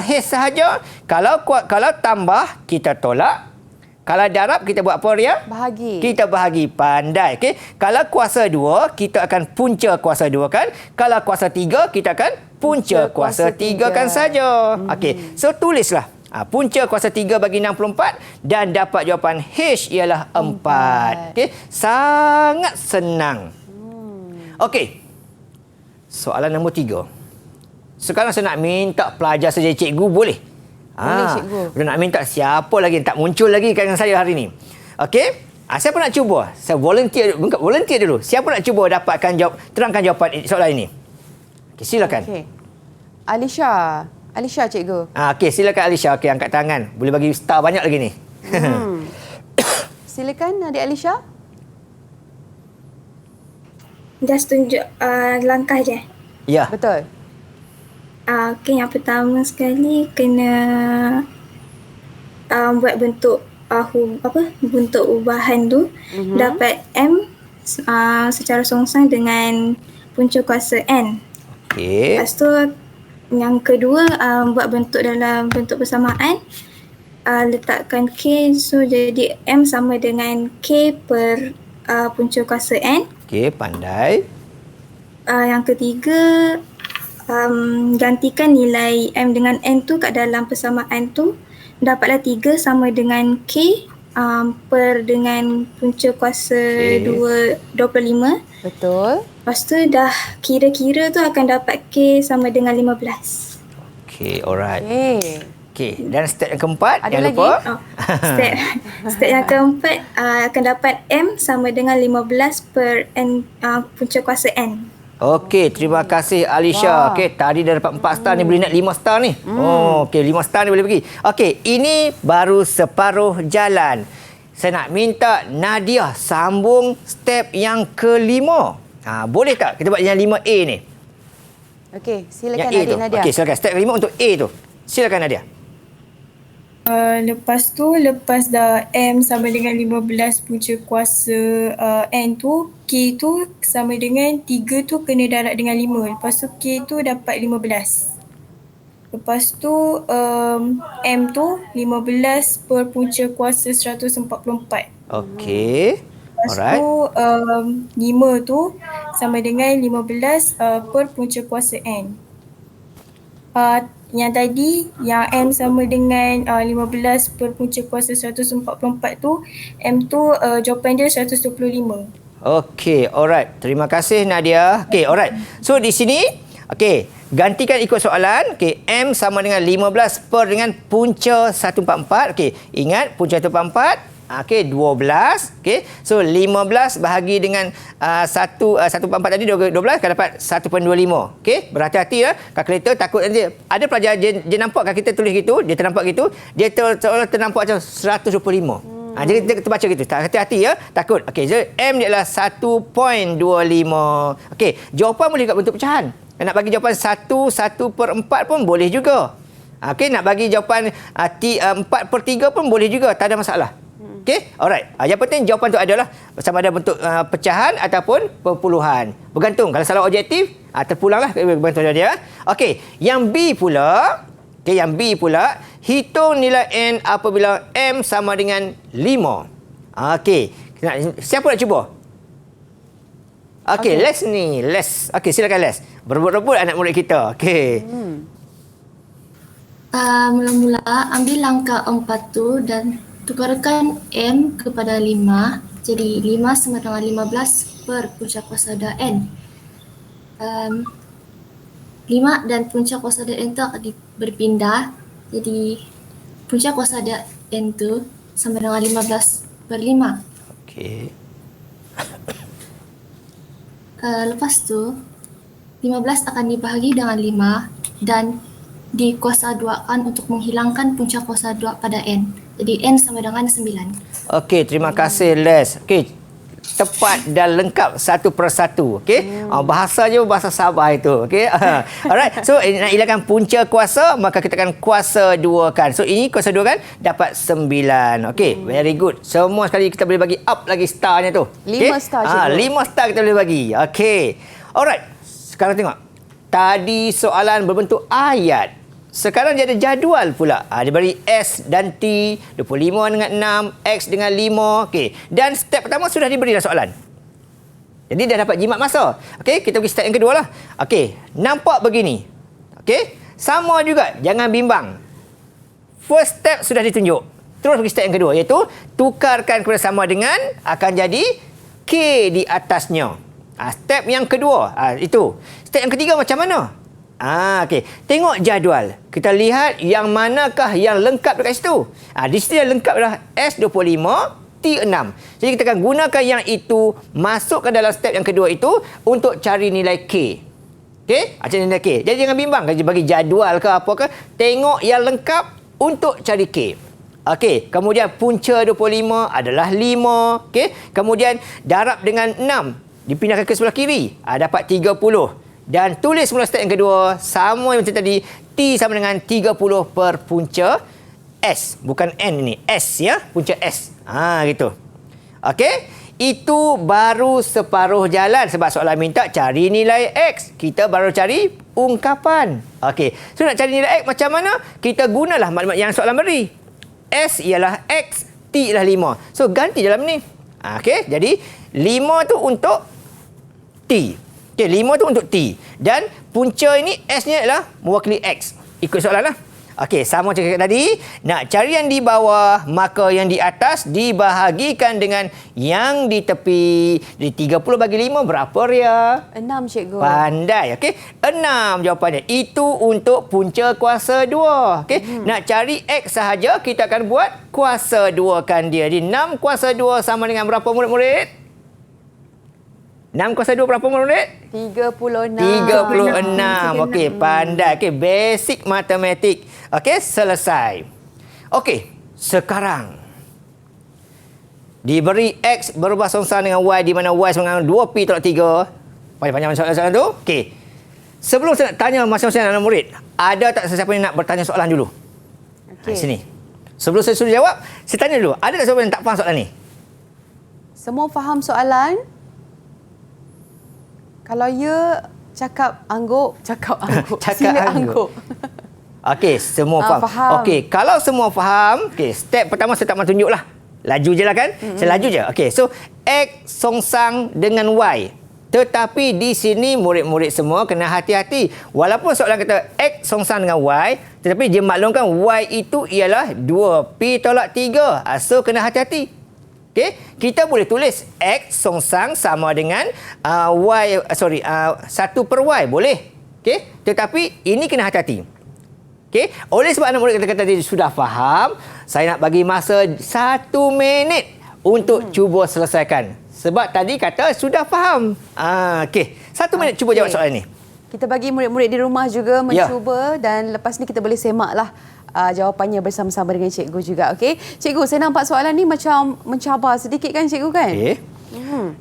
Speaker 3: H sahaja, kalau tambah kita tolak. Kalau darab kita buat apa, Ria?
Speaker 2: Bahagi.
Speaker 3: Kita bahagi. Pandai. Okey. Kalau kuasa 2, kita akan punca kuasa 2 kan. Kalau kuasa 3, kita akan punca kuasa 3 kan saja. Okey. So tulislah. Punca kuasa 3 bagi 64 dan dapat jawapan H ialah 4. Okey. Sangat senang. Okey. Soalan nombor 3. Sekarang saya nak minta pelajar saja cikgu boleh?
Speaker 2: Boleh, cikgu.
Speaker 3: Saya nak minta siapa lagi yang tak muncul lagi dengan saya hari ini. Okey? Siapa nak cuba? Saya volunteer dulu. Siapa nak cuba terangkan jawapan soalan ini? Okey, silakan.
Speaker 2: Okey. Alisha, cikgu.
Speaker 3: Okey, silakan Alisha. Okey, angkat tangan. Boleh bagi star banyak lagi ni.
Speaker 2: Silakan adik Alisha.
Speaker 6: Just tunjuk langkah je.
Speaker 3: Ya.
Speaker 2: Betul.
Speaker 6: Okay, yang pertama sekali kena buat bentuk bentuk ubahan tu dapat M secara songsang dengan punca kuasa N.
Speaker 3: Okey.
Speaker 6: Lepas tu yang kedua buat bentuk dalam bentuk persamaan, letakkan K, so jadi M sama dengan K per punca kuasa N.
Speaker 3: Okey, pandai.
Speaker 6: Yang ketiga, gantikan nilai M dengan N tu kat dalam persamaan tu, dapatlah 3 sama dengan K per dengan punca kuasa 25.
Speaker 2: Betul.
Speaker 6: Lepas tu dah kira-kira tu akan dapat K sama dengan 15.
Speaker 3: Okey, alright.
Speaker 2: Okey.
Speaker 3: Okey, dan step yang keempat,
Speaker 2: Ada
Speaker 3: jangan
Speaker 2: lagi?
Speaker 3: lupa.
Speaker 6: Step yang keempat akan dapat M sama dengan 15 per N punca kuasa N.
Speaker 3: Okey, terima kasih Alisha. Okey, tadi dah dapat 4 star ni, boleh nak 5 star ni. Oh, okey, 5 star ni boleh pergi. Okey, ini baru separuh jalan. Saya nak minta Nadia sambung step yang kelima. Boleh tak kita buat yang 5A ni?
Speaker 2: Okey, silakan
Speaker 3: Yang A
Speaker 2: adik
Speaker 3: tu.
Speaker 2: Nadia.
Speaker 3: Okey, silakan. Step kelima untuk A tu. Silakan Nadia.
Speaker 4: Lepas dah M sama dengan 15 punca kuasa N tu, K tu sama dengan 3 tu kena darab dengan 5. Lepas tu K tu dapat 15. Lepas tu M tu 15 per punca kuasa 144.
Speaker 3: Okey.
Speaker 4: Lepas
Speaker 3: Alright.
Speaker 4: tu 5 tu sama dengan 15 per punca kuasa N. Yang tadi, yang M sama dengan 15 per punca kuasa 144 tu, M tu jawapan dia 125.
Speaker 3: Okey, alright. Terima kasih Nadia. Okey, alright. So di sini, okey, gantikan ikut soalan. Okey, M sama dengan 15 per dengan punca 144. Okey, ingat punca 144. Okey, 12. Okey, so 15 bahagi dengan 144 tadi 12 akan dapat 1.25. Okey, berhati-hati ya. Kalkulator takut nanti ada pelajar dia nampak kan kita tulis gitu, dia ternampak gitu, dia seolah ternampak macam 125. Jadi kita baca gitu. Hati-hati ya, takut. Okey, so M dia adalah 1.25. Okey, jawapan boleh juga bentuk pecahan. Nak bagi jawapan 1/4 pun boleh juga. Okey, nak bagi jawapan 4/3 pun boleh juga, tak ada masalah. Okey, alright. Yang penting jawapan tu adalah sama ada bentuk pecahan ataupun perpuluhan. Bergantung. Kalau salah objektif, terpulanglah ke bentuk dia. Okey, yang B pula. Okey, yang B pula, hitung nilai N apabila M sama dengan 5. Okey, siapa nak cuba? Okey, Les ni. Les. Okey, silakan Les. Berebut-rebut anak murid kita. Okey.
Speaker 5: Mula-mula ambil langkah 4 tu dan tukarkan M kepada 5. Jadi 5 sama dengan 15 per punca kuasa dah N. 5 dan punca kuasa dah N tu akan berpindah. Jadi punca kuasa dah N tu sama dengan 15 per 5.
Speaker 3: Okey.
Speaker 5: Lepas tu 15 akan dibahagi dengan 5 dan dikuasa-duakan untuk menghilangkan punca kuasa 2 pada N. Jadi N sama dengan 9.
Speaker 3: Okey, terima kasih Les. Okey, tepat dan lengkap satu persatu. Okey, bahasa je bahasa Sabah itu. Okey, alright. So nak hilangkan punca kuasa, maka kita akan kuasa 2 kan. So ini kuasa 2 kan dapat 9. Okey, very good. Semua sekali kita boleh bagi up lagi starnya tu.
Speaker 2: 5
Speaker 3: okay?
Speaker 2: star, cikgu.
Speaker 3: 5 star kita boleh bagi. Okey, alright. Sekarang tengok. Tadi soalan berbentuk ayat. Sekarang dia ada jadual pula. Dia beri S dan T, 25 dengan 6, X dengan 5. Okey. Dan step pertama sudah diberi dalam soalan. Jadi dah dapat jimat masa. Okey, kita pergi step yang kedua lah. Okey, nampak begini. Okey, sama juga. Jangan bimbang. First step sudah ditunjuk. Terus pergi step yang kedua, iaitu tukarkan kepada sama dengan akan jadi K di atasnya. Step yang kedua, itu. Step yang ketiga macam mana? Okey. Tengok jadual. Kita lihat yang manakah yang lengkap dekat situ. Di situ yang lengkap adalah S25, T6. Jadi kita akan gunakan yang itu, masukkan dalam step yang kedua itu untuk cari nilai K. Okey? Cari nilai K. Jadi jangan bimbang. Bagi jadual ke apa ke, tengok yang lengkap untuk cari K. Okey. Kemudian punca 25 adalah 5. Okey. Kemudian darab dengan 6. Dipindahkan ke sebelah kiri. Dapat 30. Dan tulis semula step yang kedua, sama macam tadi, T sama dengan 30 per punca S. Bukan N ini, S ya, punca S. Gitu. Okey, itu baru separuh jalan sebab soalan minta cari nilai X. Kita baru cari ungkapan. Okey, so nak cari nilai X macam mana? Kita gunalah maklumat yang soalan beri. S ialah X, T ialah 5. So ganti dalam ni. Okey, jadi 5 tu untuk T. Okey, 5 tu untuk T. Dan punca ini S-nya adalah mewakili X. Ikut soalan lah. Okey, sama macam tadi. Nak cari yang di bawah, maka yang di atas dibahagikan dengan yang di tepi. Jadi 30 bagi 5 berapa, Ria?
Speaker 2: 6, cikgu.
Speaker 3: Pandai. Okey, 6 jawapannya. Itu untuk punca kuasa 2. Okey, nak cari X sahaja, kita akan buat kuasa 2 kan dia. Jadi 6 kuasa 2 sama dengan berapa, murid-murid? 6 kuasa 2 berapa, murid?
Speaker 2: 36.
Speaker 3: 36. Okey, pandai. Okey, basic matematik. Okey, selesai. Okey, sekarang diberi X berubah songsang dengan Y di mana Y sama dengan 2Pi tolak 3. Panjang-panjang soalan tu. Okey. Sebelum saya nak tanya masing-masing anak murid, ada tak sesiapa yang nak bertanya soalan dulu?
Speaker 2: Okey.
Speaker 3: Sini. Sebelum saya suruh jawab, saya tanya dulu. Ada tak siapa yang tak faham soalan ni?
Speaker 2: Semua faham soalan? Kalau ya, cakap angguk. Sila angguk.
Speaker 3: Okey, semua faham.
Speaker 2: Faham.
Speaker 3: Okey, kalau semua faham, okey, step pertama saya tak mahu tunjuk lah. Laju je lah kan? Saya laju je. Okey, so X songsang dengan Y. Tetapi di sini murid-murid semua kena hati-hati. Walaupun soalan kata X songsang dengan Y, tetapi dia maklumkan Y itu ialah 2Pi tolak 3. So kena hati-hati. Okey, kita boleh tulis X songsang sama dengan 1 per Y. Boleh. Okey, tetapi ini kena hati-hati. Okey, oleh sebab anak murid kata tadi sudah faham, saya nak bagi masa 1 minit untuk cuba selesaikan. Sebab tadi kata sudah faham. Okey, 1 minit cuba jawab soalan ni.
Speaker 2: Kita bagi murid-murid di rumah juga mencuba dan lepas ni kita boleh semaklah jawapannya bersama-sama dengan cikgu juga. Okey, cikgu, saya nampak soalan ni macam mencabar sedikit kan cikgu kan?
Speaker 3: Okey.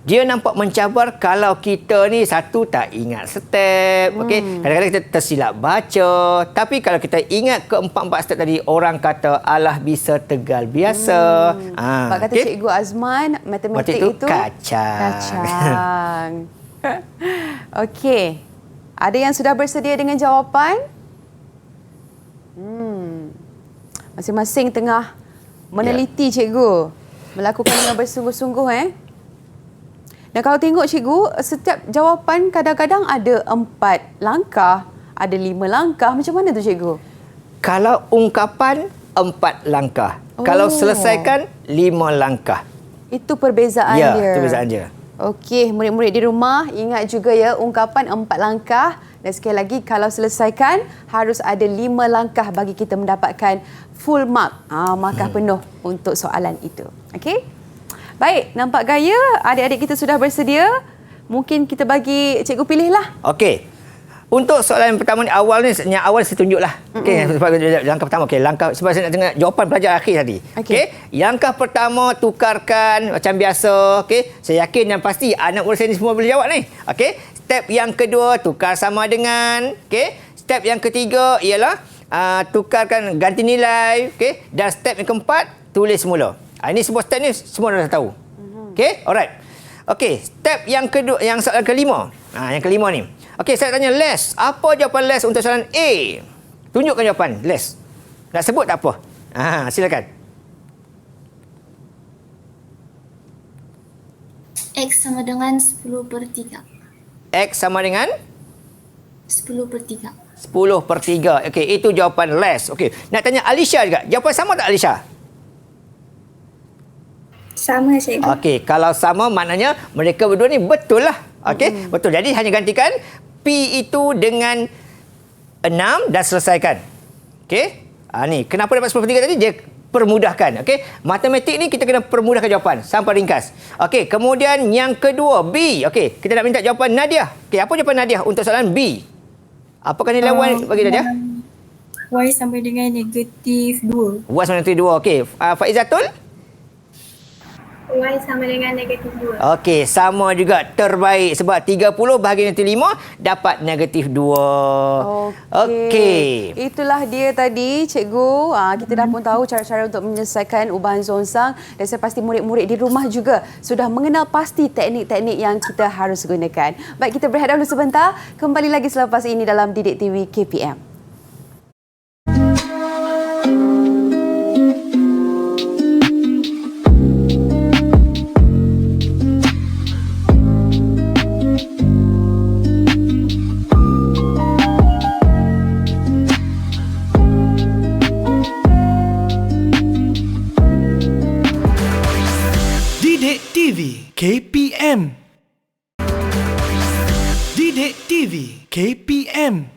Speaker 3: Dia nampak mencabar kalau kita ni satu tak ingat step. Okey, kadang-kadang kita tersilap baca. Tapi kalau kita ingat keempat-empat step tadi, orang kata alah bisa tegal biasa.
Speaker 2: Sebab kata cikgu Azman, matematik itu
Speaker 3: kacang.
Speaker 2: Okey. Ada yang sudah bersedia dengan jawapan? Masing-masing tengah meneliti cikgu. Melakukan dengan bersungguh-sungguh Dan kalau tengok cikgu, setiap jawapan kadang-kadang ada 4 langkah, ada 5 langkah. Macam mana tu cikgu?
Speaker 3: Kalau ungkapan 4 langkah. Kalau selesaikan 5 langkah.
Speaker 2: Itu perbezaan dia.
Speaker 3: Ya, itu perbezaan dia.
Speaker 2: Okey, murid-murid di rumah, ingat juga ya ungkapan 4 langkah. Dan sekali lagi, kalau selesaikan, harus ada 5 langkah bagi kita mendapatkan full mark, markah penuh untuk soalan itu. Okey? Baik, nampak gaya adik-adik kita sudah bersedia. Mungkin kita bagi cikgu pilihlah.
Speaker 3: Okey. Untuk soalan pertama ni, yang awal saya tunjuklah. Okey, sebab langkah pertama. Okey, langkah sebab saya nak dengar jawapan pelajar akhir tadi. Okey. Langkah pertama, tukarkan macam biasa. Okey. Saya yakin dan pasti anak murid saya ni semua boleh jawab ni. Okey. Step yang kedua, tukar sama dengan. Okey. Step yang ketiga ialah tukarkan ganti nilai. Okey. Dan step yang keempat, tulis semula. Ini semua step ni semua dah tahu. Okey. Alright. Okey, step yang kedua, yang soalan kelima. Yang kelima ni. Okey, saya tanya Les. Apa jawapan Les untuk soalan A? Tunjukkan jawapan. Les. Nak sebut tak apa. Silakan.
Speaker 5: X sama dengan 10/3.
Speaker 3: X sama dengan
Speaker 5: 10/3.
Speaker 3: 10/3. Okey, itu jawapan Les. Okey, nak tanya Alisha juga. Jawapan sama tak Alisha?
Speaker 6: Sama cikgu.
Speaker 3: Okey, kalau sama maknanya mereka berdua ni betul lah. Okey, betul. Jadi hanya gantikan P itu dengan 6 dan selesaikan. Okey. Ni kenapa dapat 10/3 tadi? Dia permudahkan. Okey. Matematik ni kita kena permudahkan jawapan sampai ringkas. Okey, kemudian yang kedua B. Okey, kita nak minta jawapan Nadia. Okey, apa jawapan Nadia untuk soalan B? Apakah nilai Y bagi Nadia?
Speaker 4: Y sama dengan -2.
Speaker 3: Y sama dengan -2. Okey, Faizatul?
Speaker 6: Y sama dengan -2.
Speaker 3: Okey, sama juga. Terbaik sebab 30 bahagi -5 dapat -2. Okey.
Speaker 2: Itulah dia tadi, cikgu. Kita dah pun tahu cara-cara untuk menyelesaikan ubahan songsang dan saya pasti murid-murid di rumah juga sudah mengenal pasti teknik-teknik yang kita harus gunakan. Baik, kita berehat dahulu sebentar. Kembali lagi selepas ini dalam Didik TV KPM.
Speaker 1: Didik TV KPM. Didik TV KPM.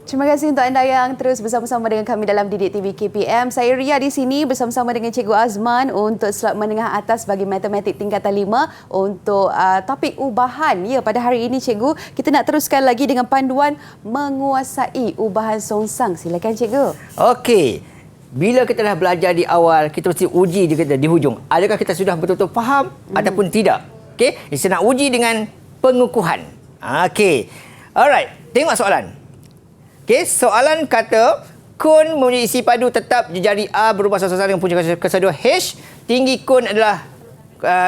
Speaker 2: Terima kasih untuk anda yang terus bersama-sama dengan kami dalam Didik TV KPM. Saya Ria di sini bersama-sama dengan Cikgu Azman untuk slot menengah atas bagi matematik tingkatan 5 untuk topik ubahan. Ya, pada hari ini Cikgu, kita nak teruskan lagi dengan panduan menguasai ubahan songsang. Silakan Cikgu.
Speaker 3: Okey. Bila kita dah belajar di awal, kita mesti uji di hujung. Adakah kita sudah betul-betul faham ataupun tidak? Okey, saya nak uji dengan pengukuhan. Okey. Alright, tengok soalan. Okey, soalan kata kun mempunyai isi padu tetap jejari A berubah sama-sama dengan punca kuasa 2 H. Tinggi kun adalah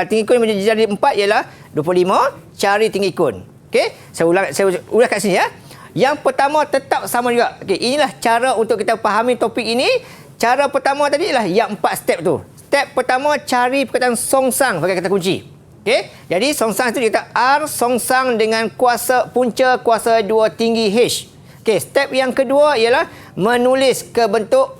Speaker 3: tinggi kun mempunyai jejari 4 ialah 25. Cari tinggi kun. Okey, saya ulang kat sini ya. Yang pertama tetap sama juga. Okey, inilah cara untuk kita fahami topik ini. Cara pertama tadi ialah yang 4 step tu. Step pertama, cari perkataan songsang sebagai kata kunci. Okey, jadi songsang itu kita R songsang dengan kuasa punca kuasa 2 tinggi H. Okey, step yang kedua ialah menulis ke bentuk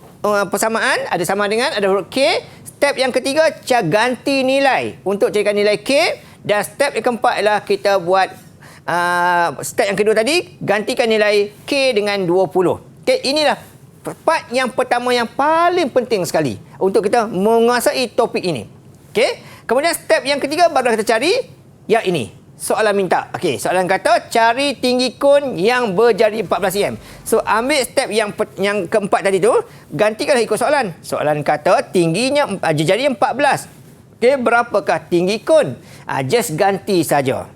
Speaker 3: persamaan, ada sama dengan, ada huruf K. Step yang ketiga, ganti nilai untuk carikan nilai K. Dan step yang keempat ialah kita buat step yang kedua tadi, gantikan nilai K dengan 20. Okey, inilah part yang pertama yang paling penting sekali untuk kita menguasai topik ini. Okey, kemudian step yang ketiga baru kita cari yang ini. Soalan minta. Okey, soalan kata cari tinggi kun yang berjari 14 cm. So ambil step yang keempat tadi tu, gantikanlah ikut soalan. Soalan kata tingginya jari 14. Okey, berapakah tinggi kun? Just ganti saja.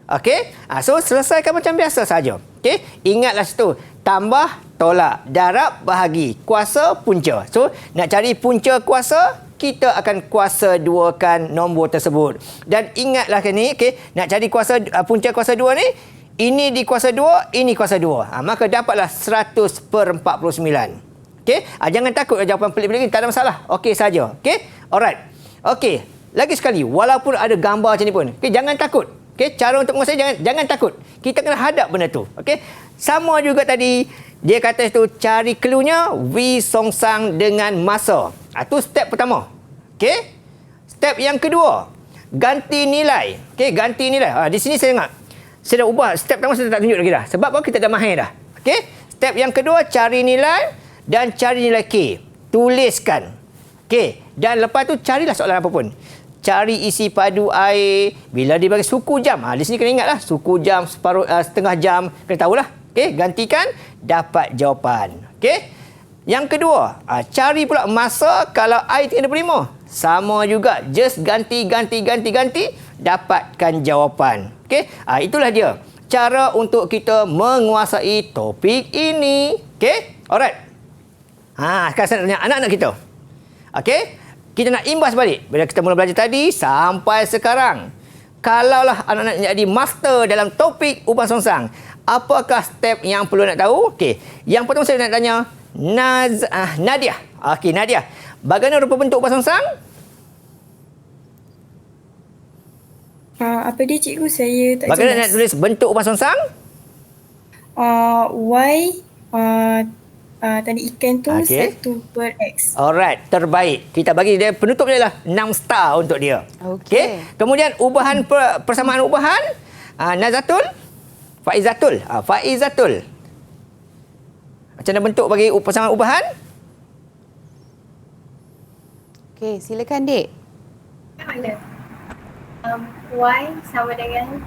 Speaker 3: Okey, so selesaikan macam biasa saja. Okey, ingatlah situ, tambah, tolak, darab, bahagi, kuasa, punca. So nak cari punca kuasa, kita akan kuasa duakan nombor tersebut. Dan ingatlah ni, okey, nak cari kuasa punca kuasa 2 ni, ini di kuasa 2, ini kuasa 2. Maka dapatlah 100/49. Okey, jangan takut jawapan pelik-pelik ni, tak ada masalah. Okey saja. Okey, alright. Okey, lagi sekali, walaupun ada gambar macam ni pun, okey, jangan takut. Okey, cara untuk menguasai jangan takut. Kita kena hadap benda tu. Okey, sama juga tadi dia kata itu cari cluenya V songsang dengan masa. Itu step pertama. Okey. Step yang kedua, ganti nilai. Okey, ganti nilai. Di sini saya tengok. Saya dah ubah. Step pertama saya tak tunjuk lagi dah. Sebab apa? Kita dah mahir dah. Okey. Step yang kedua, cari nilai dan cari nilai K. Tuliskan. Okey. Dan lepas tu carilah soalan apa pun. Cari isi padu air. Bila dia bagi suku jam. Di sini kena ingatlah. Suku jam, setengah jam. Kena tahulah. Okey, gantikan. Dapat jawapan. Okey. Yang kedua, cari pula masa kalau air 35. Sama juga. Just ganti. Dapatkan jawapan. Okey. Itulah dia. Cara untuk kita menguasai topik ini. Okey. Alright. Sekarang saya nak tanya anak-anak kita. Okey. Kita nak imbas balik. Bila kita mula belajar tadi sampai sekarang. Kalaulah anak-anak jadi master dalam topik ubahan songsang. Apakah step yang perlu nak tahu? Okey, yang pertama saya nak tanya Nadia. Okey, Nadia. Bagaimana rupa bentuk ubah songsang?
Speaker 4: Apa dia cikgu? Saya tak
Speaker 3: Bagaimana
Speaker 4: jelas.
Speaker 3: nak tulis bentuk ubah songsang?
Speaker 4: Y tanda ikan tu
Speaker 3: Okey.
Speaker 4: 1 per X.
Speaker 3: Alright, terbaik. Kita bagi dia penutup dia lah 6 star untuk dia.
Speaker 2: Okey.
Speaker 3: Kemudian ubahan persamaan ubahan Nazatul, Faizatul. Faizatul. Macam mana bentuk bagi persamaan ubahan?
Speaker 2: Okey, silakan Dek.
Speaker 6: Mana? Y sama dengan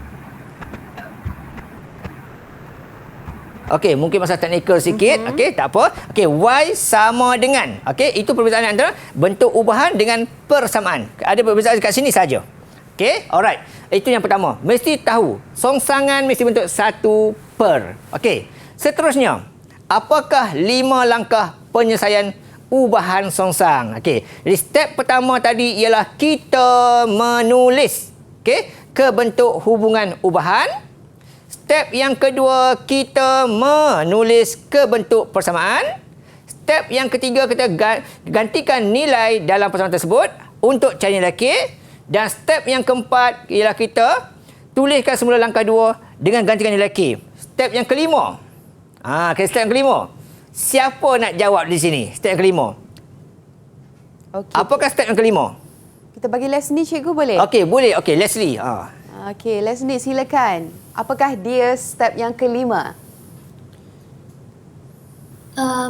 Speaker 3: Okey, mungkin masa teknikal sikit. Okey, tak apa. Okey, Y sama dengan. Okey, itu perbezaan antara bentuk ubahan dengan persamaan. Ada perbezaan kat sini saja. Okey, alright. Itu yang pertama. Mesti tahu songsangan mesti bentuk 1 per. Okey. Seterusnya, apakah 5 langkah penyelesaian ubahan songsang? Okey. Jadi step pertama tadi ialah kita menulis, okey, ke bentuk hubungan ubahan. Step yang kedua, kita menulis ke bentuk persamaan. Step yang ketiga, kita gantikan nilai dalam persamaan tersebut untuk cari nilai K. Dan step yang keempat ialah kita tuliskan semula langkah 2 dengan gantikan nilai K. Step yang kelima. Step yang kelima. Siapa nak jawab di sini? Step yang kelima.
Speaker 2: Okey.
Speaker 3: Apakah step yang kelima?
Speaker 2: Kita bagi Leslie cikgu boleh?
Speaker 3: Okey, boleh. Okey, Leslie.
Speaker 2: Okey, Leslie silakan. Apakah dia step yang kelima?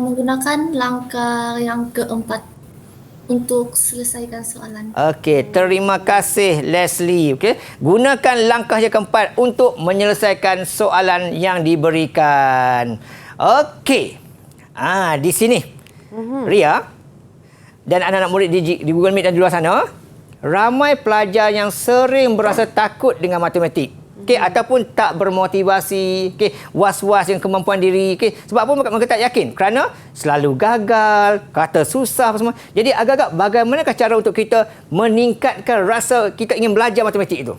Speaker 5: Menggunakan langkah yang keempat untuk selesaikan soalan.
Speaker 3: Okey, terima kasih Leslie. Okey, gunakan langkah yang keempat untuk menyelesaikan soalan yang diberikan. Okey. Di sini. Ria dan anak-anak murid di Google Meet dan di luar sana, ramai pelajar yang sering berasa takut dengan matematik. Okey, ataupun tak bermotivasi, okey, was-was dengan kemampuan diri, okey. Sebab apa mereka tak yakin? Kerana selalu gagal, kata susah apa semua. Jadi agak-agak bagaimanakah cara untuk kita meningkatkan rasa kita ingin belajar matematik itu?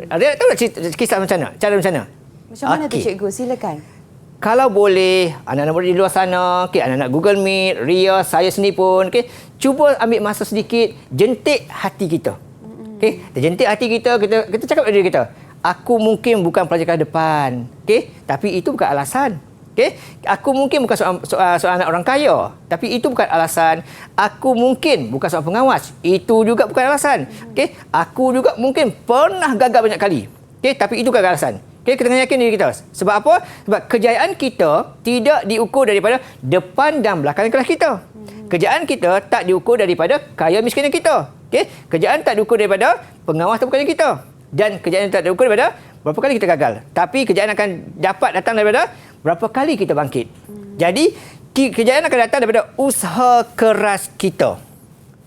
Speaker 3: Ada tahu tak kisah macam mana? Cara macam mana?
Speaker 2: Macam mana tu cikgu? Silakan.
Speaker 3: Kalau boleh, anak-anak murid di luar sana, okey, anak-anak Google Meet, Ria, saya sendiri pun, okey, cuba ambil masa sedikit, jentik hati kita. Okey, jentik hati kita cakap pada diri kita, aku mungkin bukan pelajar kelas depan, okey, tapi itu bukan alasan. Okey, aku mungkin bukan seorang anak orang kaya, tapi itu bukan alasan. Aku mungkin bukan seorang pengawas, itu juga bukan alasan. Okey, aku juga mungkin pernah gagal banyak kali. Okey, tapi itu bukan alasan. Okey, kita kena yakin diri kita. Sebab apa? Sebab kejayaan kita tidak diukur daripada depan dan belakang kelas kita. Kejayaan kita tak diukur daripada kaya miskinnya kita. Okey, kejayaan tak diukur daripada pengawas atau bukannya kita. Dan kejayaan tak diukur daripada berapa kali kita gagal. Tapi kejayaan akan dapat datang daripada berapa kali kita bangkit. Jadi, kejayaan akan datang daripada usaha keras kita.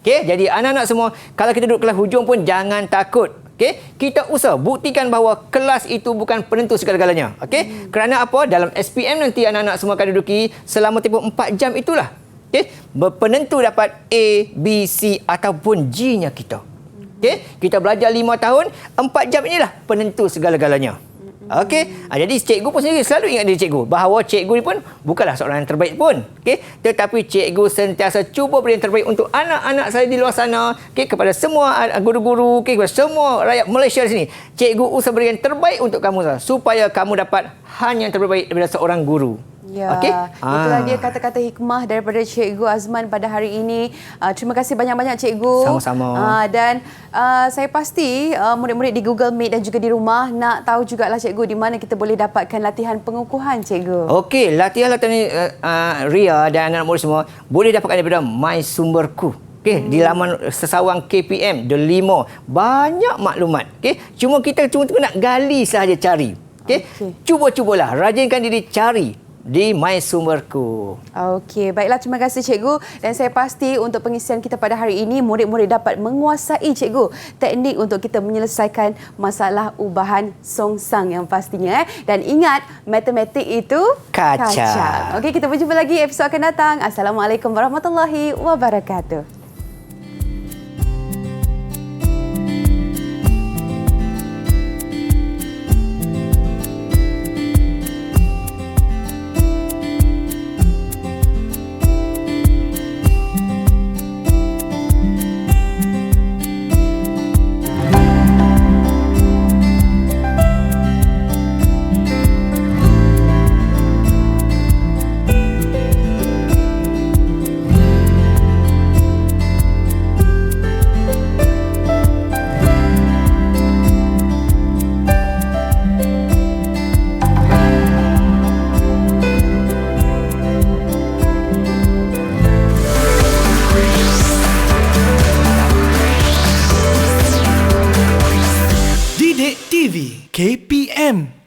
Speaker 3: Okey, jadi anak-anak semua, kalau kita duduk kelas hujung pun jangan takut. Okey, kita usaha buktikan bahawa kelas itu bukan penentu segala-galanya. Okey, kerana apa? Dalam SPM nanti anak-anak semua akan duduki selama tempoh 4 jam itulah. Okey, penentu dapat A, B, C ataupun G-nya kita. Okey, kita belajar 5 tahun, 4 jam inilah penentu segala-galanya. Okey, jadi cikgu pun sendiri selalu ingat diri cikgu bahawa cikgu ni pun bukanlah seorang yang terbaik pun. Okey, tetapi cikgu sentiasa cuba beri yang terbaik untuk anak-anak saya di luar sana, okey, kepada semua guru-guru, okey, kepada semua rakyat Malaysia di sini. Cikgu usaha beri yang terbaik untuk kamu supaya kamu dapat hanya yang terbaik daripada seorang guru.
Speaker 2: Ya,
Speaker 3: okey?
Speaker 2: Itulah dia kata-kata hikmah daripada Cikgu Azman pada hari ini. Terima kasih banyak-banyak Cikgu.
Speaker 3: Sama-sama.
Speaker 2: Dan saya pasti murid-murid di Google Meet dan juga di rumah nak tahu jugalah Cikgu di mana kita boleh dapatkan latihan pengukuhan Cikgu.
Speaker 3: Okey, latihan-latihan ni Ria dan anak-anak murid semua boleh dapatkan daripada My Sumberku. Okey, di laman sesawang KPM The Limo. Banyak maklumat. Okey, cuma kita nak gali sahaja cari. Okey, cuba-cubalah rajinkan diri cari di My Sumberku.
Speaker 2: Okey, baiklah, terima kasih Cikgu. Dan saya pasti untuk pengisian kita pada hari ini, murid-murid dapat menguasai Cikgu teknik untuk kita menyelesaikan masalah ubahan songsang yang pastinya. Dan ingat, matematik itu
Speaker 3: kacang.
Speaker 2: Okey, kita berjumpa lagi episod akan datang. Assalamualaikum warahmatullahi wabarakatuh.
Speaker 1: TV KPM